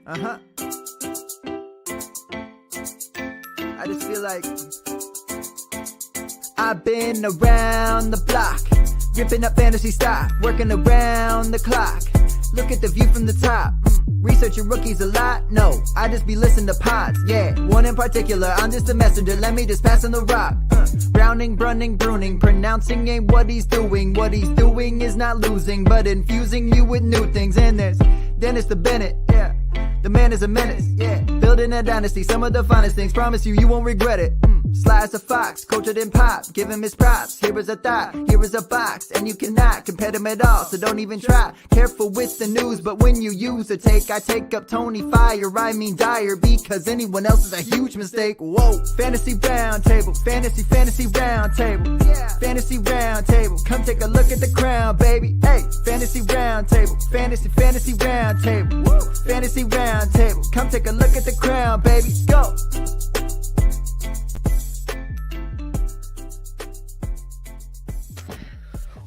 I just feel like I've been around the block, ripping up fantasy stock, working around the clock. Look at the view from the top. Researching rookies a lot? No, I just be listening to pods. Yeah, one in particular, I'm just a messenger. Let me just pass on the rock. Browning, brunning, pruning, pronouncing ain't what he's doing. What he's doing is not losing, but infusing you with new things. And there's Dennis the Bennett, yeah. The man is a menace, yeah. Building a dynasty, some of the finest things. Promise you won't regret it. Sly as a fox, cultured in pop. Give him his props. Here is a thought, here is a box, and you cannot compare them at all. So don't even try. Careful with the news, but when you use a take, I take up Tony Fire. I mean Dyer, because anyone else is a huge mistake. Whoa, fantasy round table, fantasy round table, yeah. Fantasy round table. Come take a look at the crown, baby. Hey, fantasy round table, fantasy round table, woo. Fantasy round table. Come take a look at the crown, baby. Go.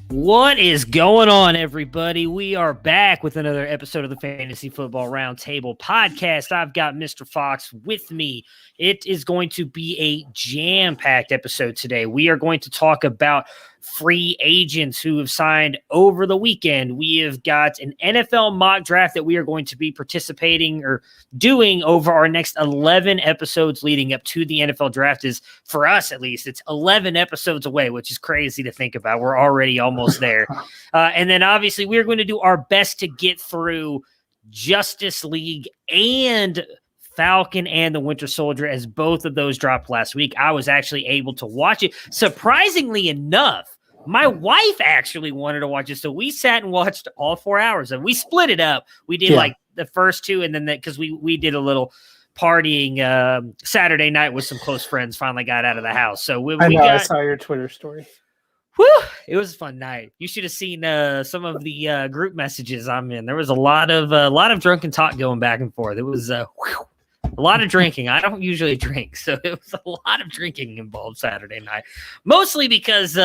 What is going on, everybody? We are back with another episode of the Fantasy Football Roundtable podcast. I've got Mr. Fox with me. It is going to be a jam-packed episode today. We are going to talk about free agents who have signed over the weekend. We have got an NFL mock draft that we are going to be participating or doing over our next 11 episodes leading up to the NFL draft. Is, for us at least, it's 11 episodes away, which is crazy to think about. We're already almost there. And then obviously we're going to do our best to get through Justice League and Falcon and the Winter Soldier, as both of those dropped last week. I was actually able to watch it. Surprisingly enough, my wife actually wanted to watch it, so we sat and watched all 4 hours, and we split it up. We did like the first two, and then because we did a little partying Saturday night with some close friends. Finally got out of the house, so I saw your Twitter story. Whew, it was a fun night. You should have seen some of the group messages I'm in. There was a lot of drunken talk going back and forth. It was a lot of drinking. I don't usually drink, so it was a lot of drinking involved Saturday night. Mostly because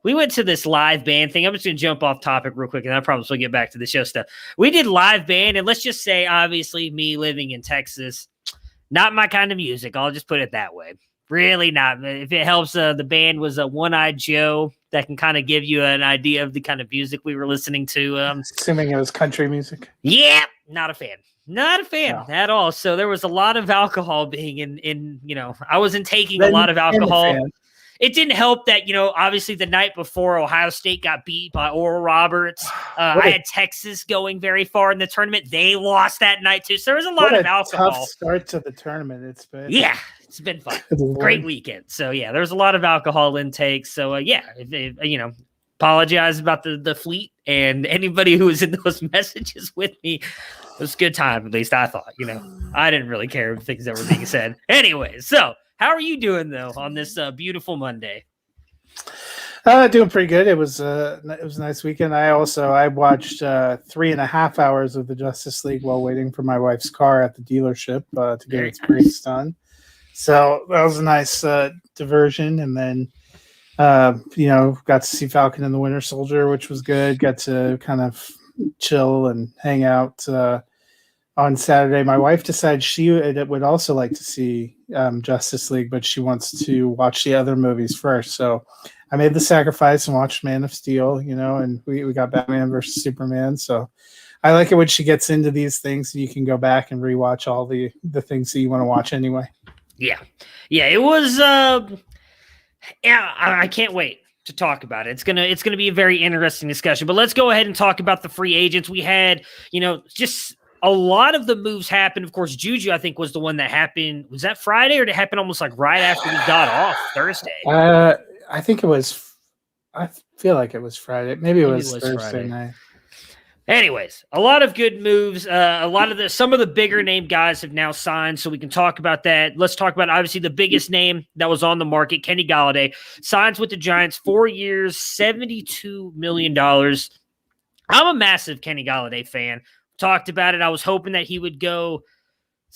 we went to this live band thing. I'm just going to jump off topic real quick, and I promise we'll get back to the show stuff. We did live band, and let's just say, obviously, me living in Texas, not my kind of music. I'll just put it that way. Really not. If it helps, the band was a One-Eyed Joe. That can kind of give you an idea of the kind of music we were listening to. Assuming it was country music. Yeah, not a fan. Not a fan at all. So there was a lot of alcohol being in I wasn't taking a lot of alcohol. It didn't help that, obviously the night before Ohio State got beat by Oral Roberts. I had Texas going very far in the tournament. They lost that night too. So there was a lot of alcohol. Tough start to the tournament. It's been fun. Great weekend. So there was a lot of alcohol intake. So apologize about the fleet and anybody who was in those messages with me. It was a good time, at least I thought. I didn't really care if things that were being said. Anyway, so how are you doing though on this beautiful Monday? Doing pretty good. It was a nice weekend. I watched 3.5 hours of the Justice League while waiting for my wife's car at the dealership to get its brakes done. So that was a nice diversion, and then got to see Falcon and the Winter Soldier, which was good. Got to kind of chill and hang out on Saturday. My wife decided she would also like to see Justice League, but she wants to watch the other movies first. So I made the sacrifice and watched Man of Steel, and we got Batman versus Superman. So I like it when she gets into these things and you can go back and rewatch all the things that you want to watch anyway. Yeah, it was I can't wait to talk about it. It's gonna be a very interesting discussion. But let's go ahead and talk about the free agents. We had, just a lot of the moves happened. Of course, Juju, I think, was the one that happened. Was that Friday, or did it happen almost like right after we got off Thursday? I think it was. I feel like it was Friday. Maybe it was Thursday Friday night. Anyways, a lot of good moves. Some of the bigger name guys have now signed, so we can talk about that. Let's talk about obviously the biggest name that was on the market, Kenny Golladay, signs with the Giants, 4 years, $72 million. I'm a massive Kenny Golladay fan. Talked about it. I was hoping that he would go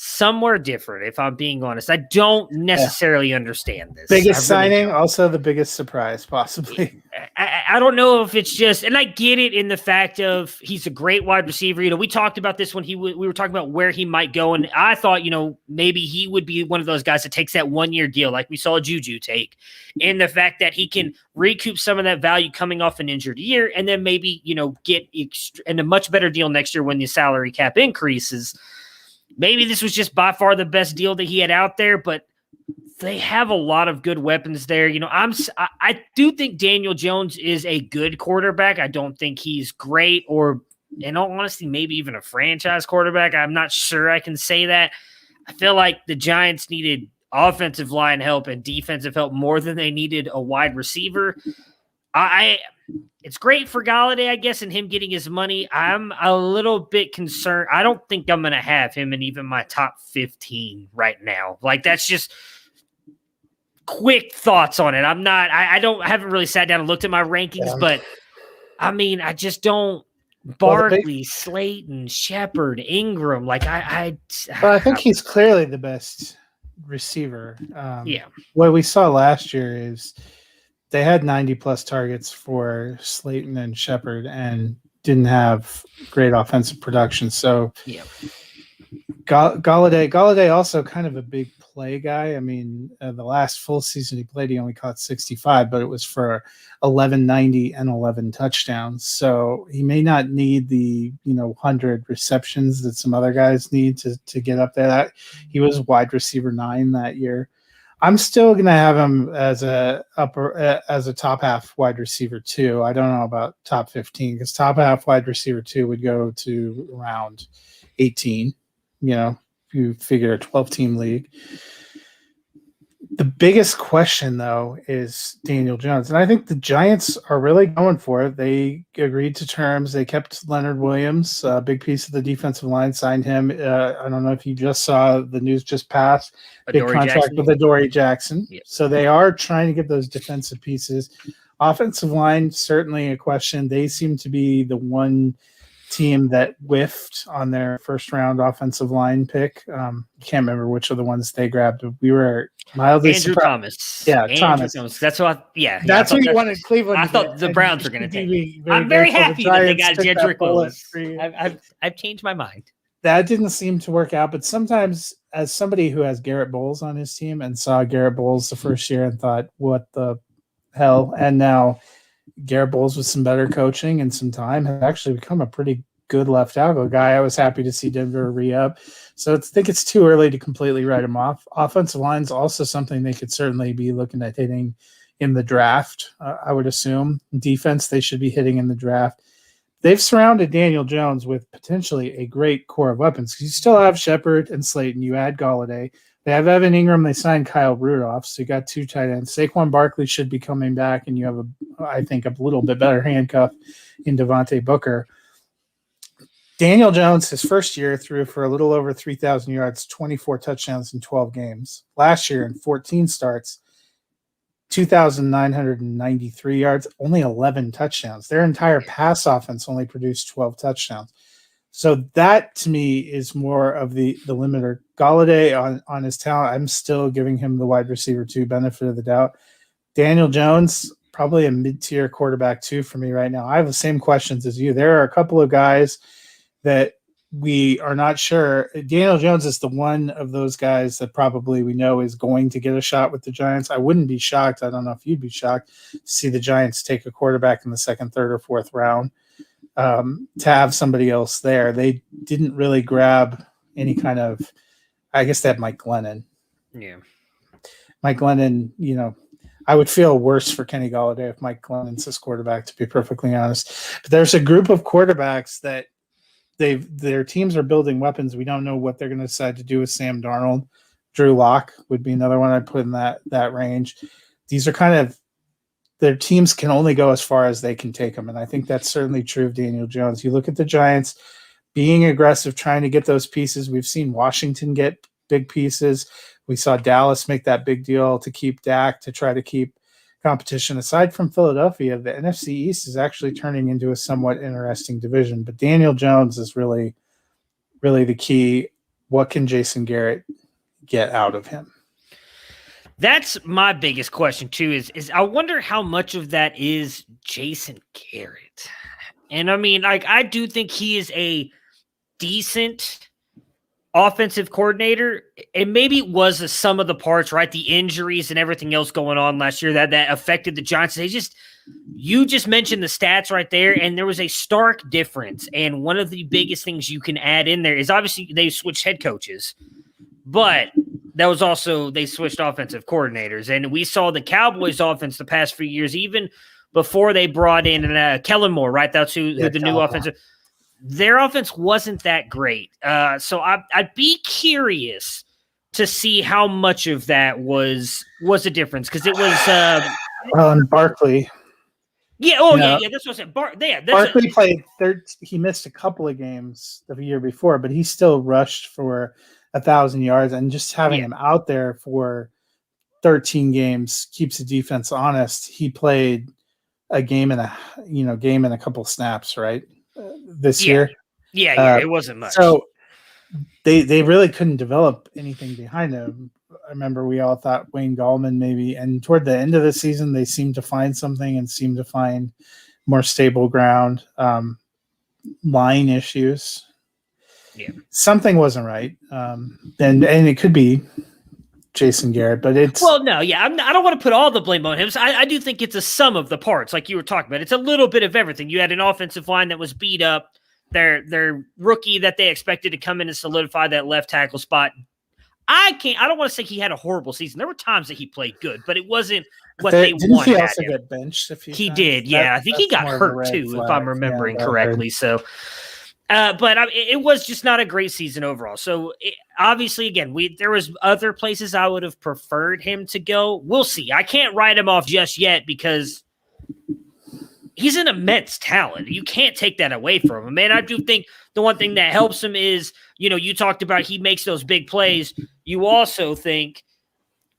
somewhere different, if I'm being honest. I don't necessarily understand this. Biggest signing, also the biggest surprise, possibly. I don't know if it's just, and I get it in the fact of he's a great wide receiver. We talked about this when we were talking about where he might go, and I thought, maybe he would be one of those guys that takes that 1-year deal like we saw Juju take, and the fact that he can recoup some of that value coming off an injured year, and then maybe, get and a much better deal next year when the salary cap increases. Maybe this was just by far the best deal that he had out there, but they have a lot of good weapons there. I do think Daniel Jones is a good quarterback. I don't think he's great or, in all honesty, maybe even a franchise quarterback. I'm not sure I can say that. I feel like the Giants needed offensive line help and defensive help more than they needed a wide receiver. It's great for Golladay, I guess, and him getting his money. I'm a little bit concerned. I don't think I'm going to have him in even my top 15 right now. Like, that's just quick thoughts on it. I haven't really sat down and looked at my rankings, but I mean, I just don't. Barkley, Slayton, Shepard, Ingram. Like, I think he's clearly the best receiver. Yeah. What we saw last year is they had 90-plus targets for Slayton and Shepard and didn't have great offensive production. So, yeah. Golladay also kind of a big play guy. I mean, the last full season he played, he only caught 65, but it was for 1190 and 11 touchdowns. So he may not need the 100 receptions that some other guys need to get up there. He was wide receiver 9 that year. I'm still going to have him as a top half wide receiver 2. I don't know about top 15 because top half wide receiver 2 would go to around 18. If you figure a 12-team league. The biggest question, though, is Daniel Jones. And I think the Giants are really going for it. They agreed to terms. They kept Leonard Williams, a big piece of the defensive line, signed him. I don't know if you just saw the news just passed. Big contract with Adoree Jackson. Yep. So they are trying to get those defensive pieces. Offensive line, certainly a question. They seem to be the one team that whiffed on their first round offensive line pick. Can't remember which of the ones they grabbed. We were mildly Andrew surprised. Thomas. Yeah, Andrew Thomas. That's what. That's what you wanted Cleveland. I thought the Browns were going to take. I'm very happy that they got Jedrick Wills. I've changed my mind. That didn't seem to work out, but sometimes, as somebody who has Garrett Bowles on his team and saw Garrett Bowles the first year and thought, "What the hell?" and now Garrett Bowles with some better coaching and some time has actually become a pretty good left tackle guy. I was happy to see Denver re-up. So I think it's too early to completely write him off. Offensive line is also something they could certainly be looking at hitting in the draft, I would assume. Defense, they should be hitting in the draft. They've surrounded Daniel Jones with potentially a great core of weapons. You still have Shepard and Slayton. You add Golladay. They have Evan Ingram. They signed Kyle Rudolph. So you got 2 tight ends. Saquon Barkley should be coming back, and you have, I think, a little bit better handcuff in Devontae Booker. Daniel Jones, his first year, threw for a little over 3,000 yards, 24 touchdowns in 12 games. Last year, in 14 starts, 2,993 yards, only 11 touchdowns. Their entire pass offense only produced 12 touchdowns. So that, to me, is more of the limiter. Golladay, on his talent, I'm still giving him the wide receiver 2 benefit of the doubt. Daniel Jones, probably a mid-tier quarterback 2 for me right now. I have the same questions as you. There are a couple of guys that we are not sure. Daniel Jones is the one of those guys that probably we know is going to get a shot with the Giants. I wouldn't be shocked. I don't know if you'd be shocked to see the Giants take a quarterback in the 2nd, 3rd, or 4th round to have somebody else there. They didn't really grab any kind of, I guess they had Mike Glennon. Yeah. Mike Glennon, I would feel worse for Kenny Golladay if Mike Glennon's his quarterback, to be perfectly honest. But there's a group of quarterbacks that their teams are building weapons. We don't know what they're going to decide to do with Sam Darnold. Drew Lock would be another one I'd put in that range. These are kind of, their teams can only go as far as they can take them. And I think that's certainly true of Daniel Jones. You look at the Giants being aggressive, trying to get those pieces. We've seen Washington get big pieces. We saw Dallas make that big deal to keep Dak, to try to keep competition. Aside from Philadelphia, the NFC East is actually turning into a somewhat interesting division. But Daniel Jones is really, really the key. what can Jason Garrett get out of him? That's my biggest question too, is I wonder how much of that is Jason Garrett. And I mean, like, I do think he is a decent offensive coordinator, and maybe it was the sum of the parts, right? The injuries and everything else going on last year that affected the Giants. You just mentioned the stats right there, and there was a stark difference. And one of the biggest things you can add in there is obviously they switched head coaches, but that was also they switched offensive coordinators. And we saw the Cowboys offense the past few years, even before they brought in Kellen Moore, right? That's who the new offensive. Their offense wasn't that great. So I'd be curious to see how much of that was a difference, because it was and Barkley. Yeah. Oh, yeah. That's what I said. Barkley played third. He missed a couple of games the year before, but he still rushed for 1,000 yards, and just having him out there for 13 games keeps the defense honest. He played a game and a couple snaps, right? This year. Yeah, it wasn't much. So they really couldn't develop anything behind him. I remember we all thought Wayne Gallman maybe, and toward the end of the season, they seemed to find something and seemed to find more stable ground. Line issues. Yeah. Something wasn't right. And it could be Jason Garrett, but it's... Well, no, yeah, I don't want to put all the blame on him. So I do think it's a sum of the parts, like you were talking about. It's a little bit of everything. You had an offensive line that was beat up. Their rookie that they expected to come in and solidify that left tackle spot. I don't want to say he had a horrible season. There were times that he played good, but it wasn't what they wanted. Didn't he also get benched a few times? He did, yeah. I think he got hurt too, if I'm remembering correctly. So, but it was just not a great season overall. So obviously, again, there was other places I would have preferred him to go. We'll see. I can't write him off just yet because he's an immense talent. You can't take that away from him. And I do think the one thing that helps him is, you talked about he makes those big plays. You also think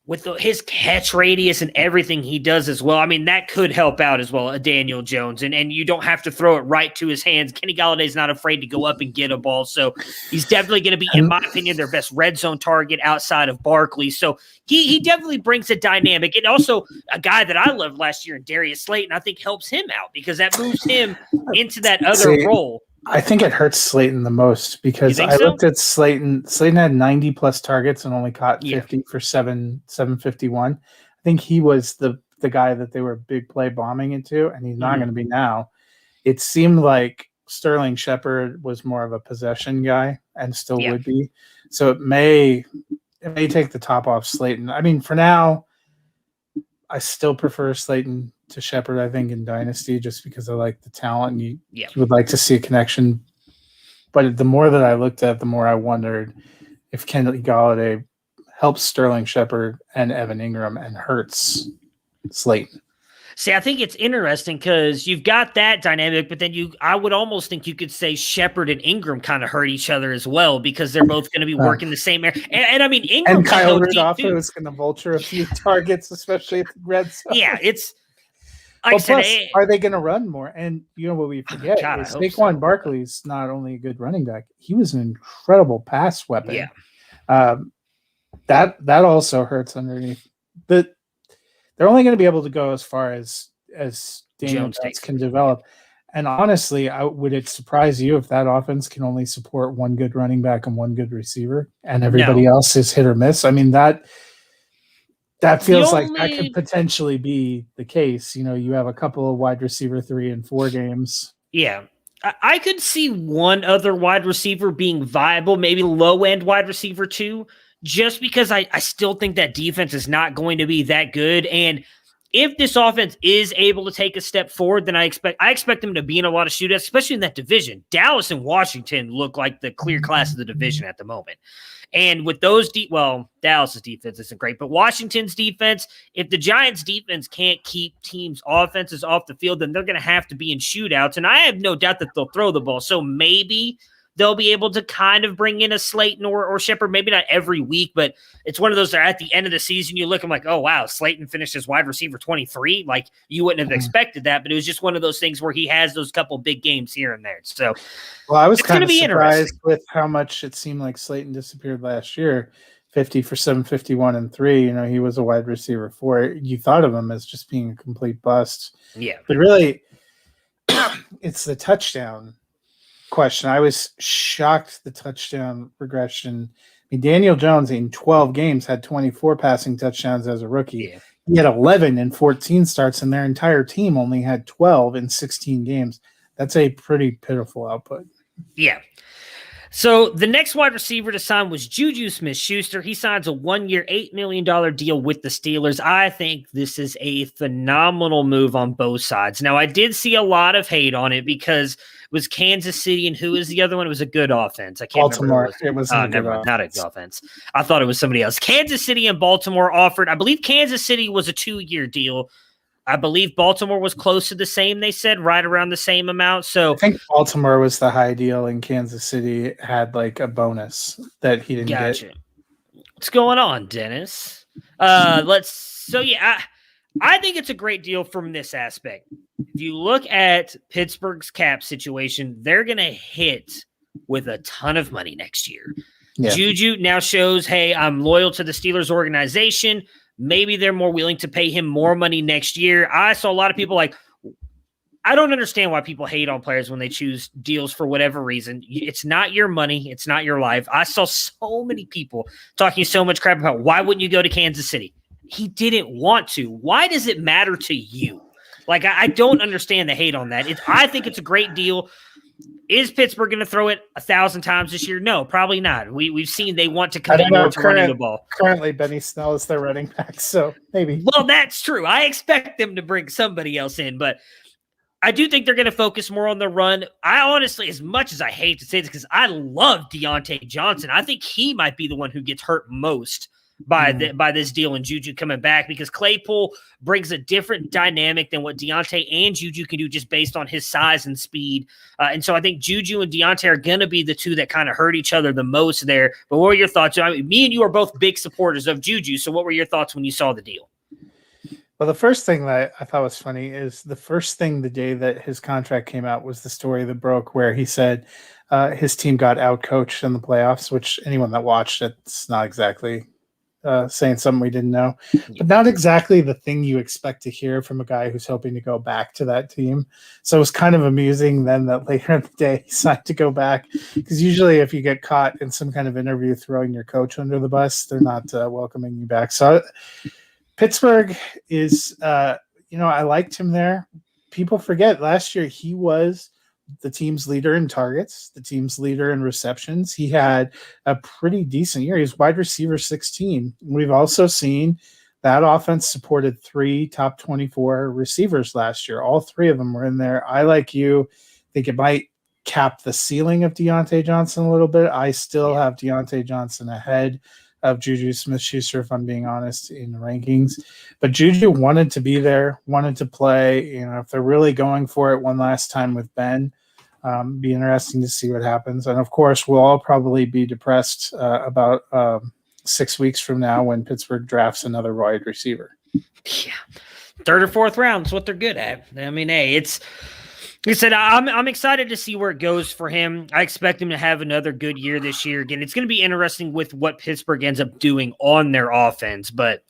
with his catch radius and everything he does as well, I mean, that could help out as well, Daniel Jones. And you don't have to throw it right to his hands. Kenny Galladay's not afraid to go up and get a ball. So he's definitely going to be, in my opinion, their best red zone target outside of Barkley. So he definitely brings a dynamic. And also a guy that I loved last year, Darius Slayton, I think helps him out because that moves him into that other role. I think it hurts Slayton the most because I looked at Slayton. Slayton had 90 plus targets and only caught 50 for 751. I think he was the guy that they were big play bombing into, and he's not going to be now. It seemed like Sterling Shepard was more of a possession guy and still would be. So it may take the top off Slayton. I mean, for now, I still prefer Slayton to Shepard, I think, in Dynasty, just because I like the talent and you would like to see a connection. But the more that I looked at, the more I wondered if Kenny Galladay helps Sterling Shepard and Evan Ingram and hurts Slayton. See, I think it's interesting because you've got that dynamic, but then I would almost think you could say Shepard and Ingram kind of hurt each other as well because they're both going to be working the same area. And I mean, Ingram and Kyle Rudolph is going to vulture a few targets, especially at the red zone. Yeah, it's like plus, are they going to run more? And what we forget is Saquon Barkley's not only a good running back, he was an incredible pass weapon. Yeah, that also hurts underneath. But they're only going to be able to go as far as Daniel Jones can develop. And honestly, would it surprise you if that offense can only support one good running back and one good receiver, and everybody else is hit or miss? I mean, that feels like that could potentially be the case. You have a couple of wide receiver 3 and 4 games. Yeah. I could see one other wide receiver being viable, maybe low-end wide receiver 2, just because I still think that defense is not going to be that good. And if this offense is able to take a step forward, then I expect them to be in a lot of shootouts, especially in that division. Dallas and Washington look like the clear class of the division at the moment. And with those Dallas's defense isn't great, but Washington's defense, if the Giants' defense can't keep teams' offenses off the field, then they're going to have to be in shootouts. And I have no doubt that they'll throw the ball. So maybe they'll be able to kind of bring in a Slayton or Shepard, maybe not every week, but it's one of those that at the end of the season, you look and like, oh, wow, Slayton finished as wide receiver 23. Like, you wouldn't have expected that, but it was just one of those things where he has those couple big games here and there. So, well, I was kind of surprised with how much it seemed like Slayton disappeared last year. 50 for 751 and 3. You know, he was a wide receiver 4. You thought of him as just being a complete bust. Yeah. But really, it's the touchdown question. I was shocked the touchdown regression. I mean, Daniel Jones in 12 games had 24 passing touchdowns as a rookie. Yeah. He had 11 in 14 starts, and their entire team only had 12 in 16 games. That's a pretty pitiful output. Yeah. So the next wide receiver to sign was Juju Smith-Schuster. He signs a 1-year, $8 million deal with the Steelers. I think this is a phenomenal move on both sides. Now, I did see a lot of hate on it because it was Kansas City, and who was the other one? It was a good offense. I can't remember. It was not a good offense. I thought it was somebody else. Kansas City and Baltimore offered, I believe Kansas City was a 2-year deal. I believe Baltimore was close to the same, they said, right around the same amount. So I think Baltimore was the high deal, and Kansas City had like a bonus that he didn't get. What's going on, Dennis? I think it's a great deal from this aspect. If you look at Pittsburgh's cap situation, they're going to hit with a ton of money next year. Yeah. Juju now shows, hey, I'm loyal to the Steelers organization. Maybe they're more willing to pay him more money next year. I saw a lot of people like, I don't understand why people hate on players when they choose deals for whatever reason. It's not your money. It's not your life. I saw so many people talking so much crap about why wouldn't you go to Kansas City? He didn't want to. Why does it matter to you? Like, I don't understand the hate on that. I think it's a great deal. Is Pittsburgh going to throw it 1,000 times this year? No, probably not. We've seen they want to commit more to running the ball. Currently, Benny Snell is their running back, so maybe. Well, that's true. I expect them to bring somebody else in, but I do think they're going to focus more on the run. I honestly, as much as I hate to say this, because I love Deontay Johnson, I think he might be the one who gets hurt most by this deal and Juju coming back, because Claypool brings a different dynamic than what Deontay and Juju can do just based on his size and speed. And so I think Juju and Deontay are going to be the two that kind of hurt each other the most there. But what were your thoughts? I mean, me and you are both big supporters of Juju. So what were your thoughts when you saw the deal? Well, the first thing that I thought was funny is the first thing the day that his contract came out was the story that broke where he said his team got outcoached in the playoffs, which anyone that watched it's not exactly saying something we didn't know, but not exactly the thing you expect to hear from a guy who's hoping to go back to that team. So it was kind of amusing then that later in the day he signed to go back, because usually if you get caught in some kind of interview throwing your coach under the bus, they're not welcoming you back. So Pittsburgh is, I liked him there. People forget last year he was the team's leader in targets, the team's leader in receptions. He had a pretty decent year. He was wide receiver 16. We've also seen that offense supported 3 top 24 receivers last year. All 3 of them were in there. I, like you, think it might cap the ceiling of Deontay Johnson a little bit. I still have Deontay Johnson ahead of Juju Smith-Schuster, if I'm being honest, in the rankings. But Juju wanted to be there, wanted to play. If they're really going for it one last time with Ben, be interesting to see what happens. And, of course, we'll all probably be depressed about 6 weeks from now when Pittsburgh drafts another wide receiver. Yeah. 3rd or 4th round is what they're good at. I mean, hey, it's – like I said, I'm excited to see where it goes for him. I expect him to have another good year this year. Again, it's going to be interesting with what Pittsburgh ends up doing on their offense. But,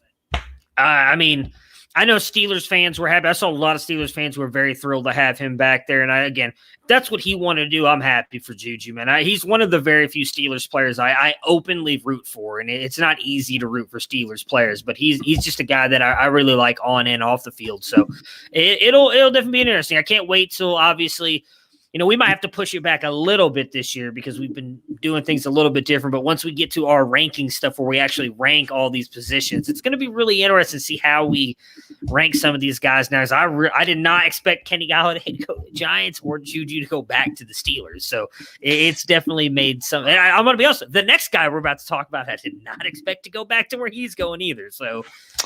I mean, I know Steelers fans were happy. I saw a lot of Steelers fans who were very thrilled to have him back there. And, again, that's what he wanted to do. I'm happy for Juju, man. He's one of the very few Steelers players I openly root for. And it's not easy to root for Steelers players, but he's just a guy that I really like on and off the field. So it'll definitely be interesting. I can't wait till, obviously, we might have to push it back a little bit this year because we've been doing things a little bit different. But once we get to our ranking stuff where we actually rank all these positions, it's going to be really interesting to see how we rank some of these guys now. I did not expect Kenny Golladay to go to the Giants or Juju to go back to the Steelers. So it's definitely made some. And I'm going to be honest, the next guy we're about to talk about, I did not expect to go back to where he's going either. So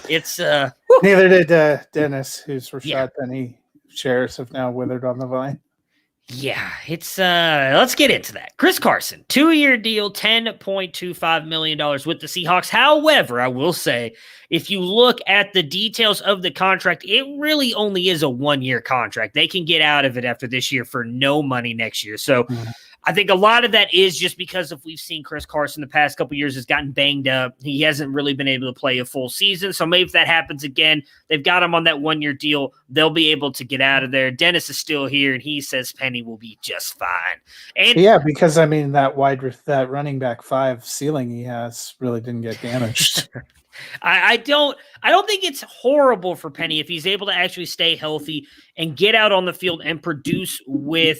it's neither did Dennis, whose Rashad Penny shares have now withered on the vine. Yeah, it's let's get into that. Chris Carson, 2-year deal, $10.25 million with the Seahawks. However, I will say, if you look at the details of the contract, it really only is a 1-year contract. They can get out of it after this year for no money next year. So I think a lot of that is just because if we've seen Chris Carson the past couple of years has gotten banged up. He hasn't really been able to play a full season. So maybe if that happens again, they've got him on that 1-year deal. They'll be able to get out of there. Dennis is still here, and he says Penny will be just fine. And yeah, because I mean that running back 5 ceiling he has really didn't get damaged. I don't think it's horrible for Penny if he's able to actually stay healthy and get out on the field and produce with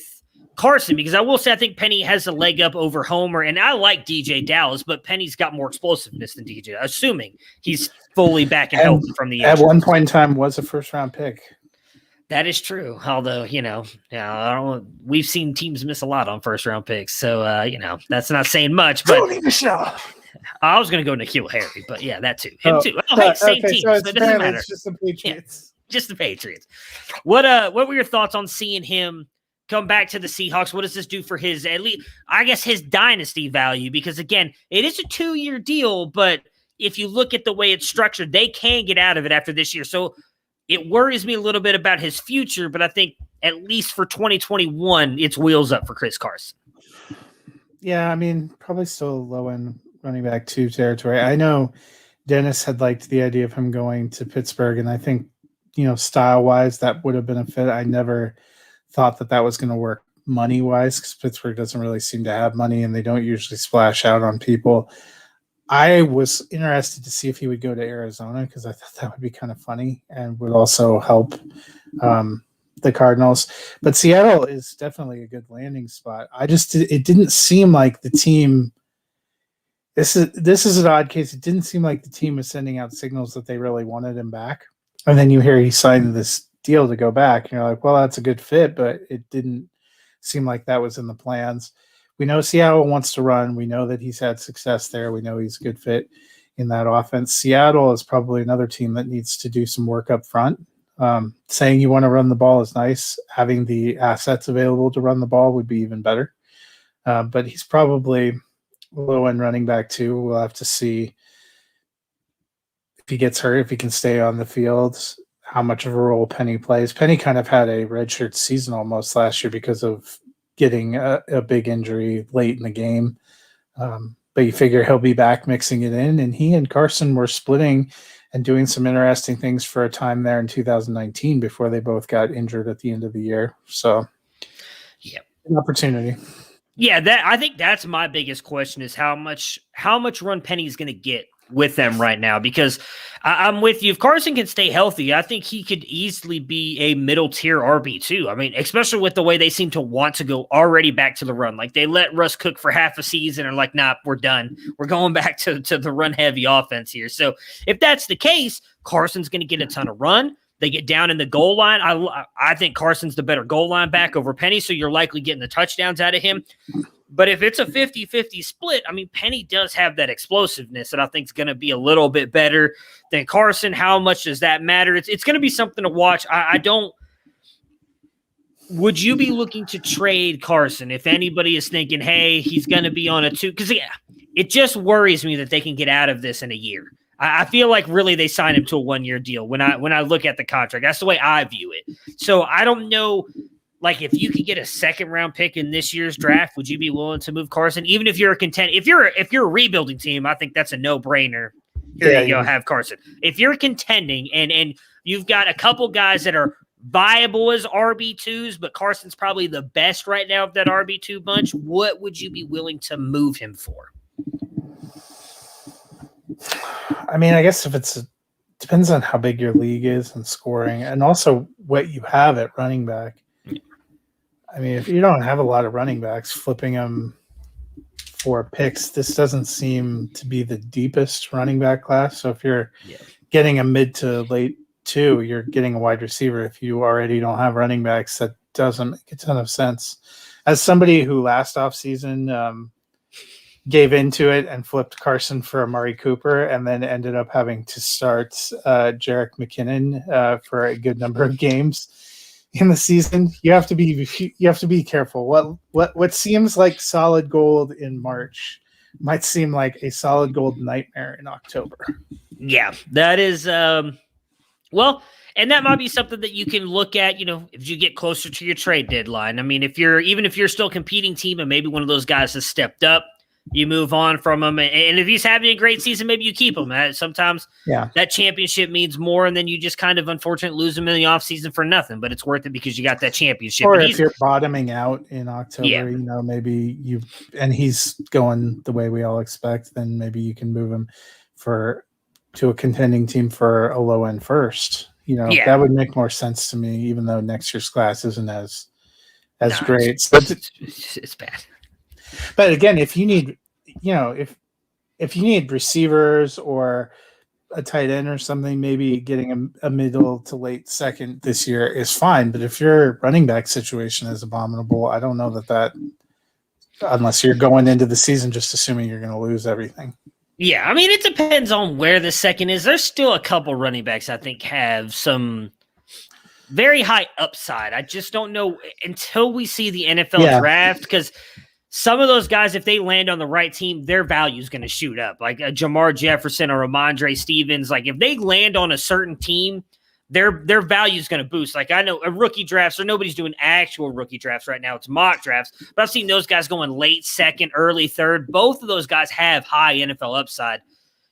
Carson, because I will say I think Penny has a leg up over Homer, and I like DJ Dallas, but Penny's got more explosiveness than DJ, assuming he's fully back and healthy from the injury. At one point in time was a first-round pick. That is true. Although, we've seen teams miss a lot on first-round picks, so that's not saying much. But I was going to go N'Keal Harry, but yeah, that too. Him too. Oh, hey, same team, so it doesn't matter. It's just the Patriots. Yeah, just the Patriots. What were your thoughts on seeing him come back to the Seahawks? What does this do for his, at least, I guess, his dynasty value? Because, again, it is a 2-year deal, but if you look at the way it's structured, they can get out of it after this year. So it worries me a little bit about his future, but I think at least for 2021, it's wheels up for Chris Carson. Yeah, I mean, probably still low-end running back 2 territory. I know Dennis had liked the idea of him going to Pittsburgh, and I think, style-wise, that would have been a fit. I never thought that was going to work money-wise because Pittsburgh doesn't really seem to have money, and they don't usually splash out on people. I was interested to see if he would go to Arizona because I thought that would be kind of funny and would also help the Cardinals. But Seattle is definitely a good landing spot. It didn't seem like the team. This is an odd case. It didn't seem like the team was sending out signals that they really wanted him back. And then you hear he signed this deal to go back. And you're like, well, that's a good fit, but it didn't seem like that was in the plans. We know Seattle wants to run. We know that he's had success there. We know he's a good fit in that offense. Seattle is probably another team that needs to do some work up front. Saying you want to run the ball is nice. Having the assets available to run the ball would be even better. But he's probably low-end running back too. We'll have to see if he gets hurt, if he can stay on the field, how much of a role Penny plays. Penny kind of had a redshirt season almost last year because of getting a big injury late in the game. But you figure he'll be back mixing it in. And he and Carson were splitting and doing some interesting things for a time there in 2019 before they both got injured at the end of the year. So, yeah, an opportunity. Yeah, I think that's my biggest question is how much run Penny's going to get with them right now, because I'm with you. If Carson can stay healthy, I think he could easily be a middle tier RB2. I mean, especially with the way they seem to want to go already back to the run. Like they let Russ cook for half a season and like, nah, we're done. We're going back to the run heavy offense here. So if that's the case, Carson's going to get a ton of run. They get down in the goal line. I think Carson's the better goal line back over Penny, so you're likely getting the touchdowns out of him. But if it's a 50-50 split, I mean, Penny does have that explosiveness that I think is going to be a little bit better than Carson. How much does that matter? It's going to be something to watch. Would you be looking to trade Carson if anybody is thinking, hey, he's going to be on a 2? Because it just worries me that they can get out of this in a year. I feel like really they signed him to a 1-year deal when I look at the contract. That's the way I view it. So I don't know. Like, if you could get a 2nd-round pick in this year's draft, would you be willing to move Carson? Even if you're a if you're a rebuilding team, I think that's a no-brainer. Here you go, have Carson. If you're contending and you've got a couple guys that are viable as RB2s, but Carson's probably the best right now of that RB2 bunch, what would you be willing to move him for? I mean, I guess if depends on how big your league is and scoring, and also what you have at running back. I mean, if you don't have a lot of running backs, flipping them for picks, this doesn't seem to be the deepest running back class. So if you're getting a mid to late 2, you're getting a wide receiver. If you already don't have running backs, that doesn't make a ton of sense. As somebody who last offseason gave into it and flipped Carson for Amari Cooper and then ended up having to start Jerick McKinnon for a good number of games, in the season, you have to be careful. What seems like solid gold in March might seem like a solid gold nightmare in October. Yeah, that is well, and that might be something that you can look at, if you get closer to your trade deadline. I mean, if you're still a competing team and maybe one of those guys has stepped up, you move on from him. And if he's having a great season, maybe you keep him. Sometimes that championship means more, and then you just kind of unfortunately lose him in the offseason for nothing, but it's worth it because you got that championship. Or if you're bottoming out in October, maybe he's going the way we all expect, then maybe you can move him to a contending team for a low end first. That would make more sense to me, even though next year's class isn't as great. It's bad. But again, if you need, if you need receivers or a tight end or something, maybe getting a middle to late second this year is fine. But if your running back situation is abominable, I don't know that unless you're going into the season just assuming you're going to lose everything. Yeah, I mean, it depends on where the second is. There's still a couple running backs I think have some very high upside. I just don't know until we see the NFL draft, because some of those guys, if they land on the right team, their value is going to shoot up. Like a Jamar Jefferson or Ramondre Stevens. Like if they land on a certain team, their value is going to boost. Like I know a rookie draft, so nobody's doing actual rookie drafts right now. It's mock drafts. But I've seen those guys going late second, early third. Both of those guys have high NFL upside.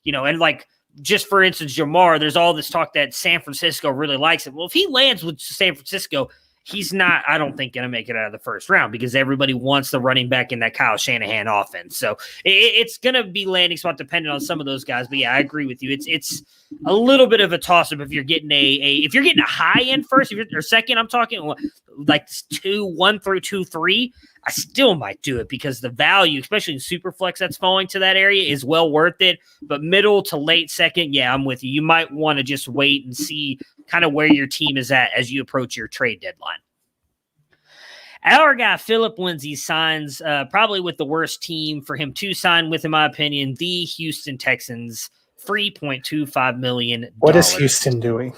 And like just for instance, Jamar, there's all this talk that San Francisco really likes him. Well, if he lands with San Francisco, he's not, I don't think, going to make it out of the first round because everybody wants the running back in that Kyle Shanahan offense. So it's going to be landing spot dependent on some of those guys. But yeah, I agree with you. It's a little bit of a toss up if you're getting if you're getting a high end first or second. I'm talking like 1 through 2, 3. I still might do it because the value, especially in Superflex, that's falling to that area is well worth it. But middle to late second, yeah, I'm with you. You might want to just wait and see kind of where your team is at as you approach your trade deadline. Our guy, Philip Lindsay, signs probably with the worst team for him to sign with, in my opinion, the Houston Texans, $3.25 million. What is Houston doing?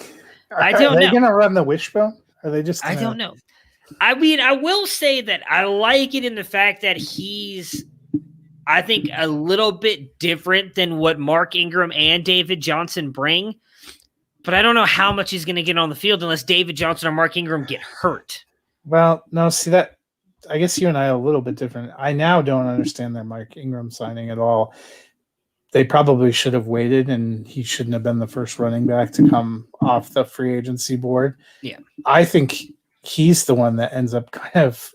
I don't know. Are they going to run the wishbone? Are they just I don't know. I mean, I will say that I like it in the fact that he's, I think, a little bit different than what Mark Ingram and David Johnson bring. But I don't know how much he's going to get on the field unless David Johnson or Mark Ingram get hurt. Well, no, see that. I guess you and I are a little bit different. I now don't understand their Mark Ingram signing at all. They probably should have waited, and he shouldn't have been the first running back to come off the free agency board. Yeah, I think he's the one that ends up kind of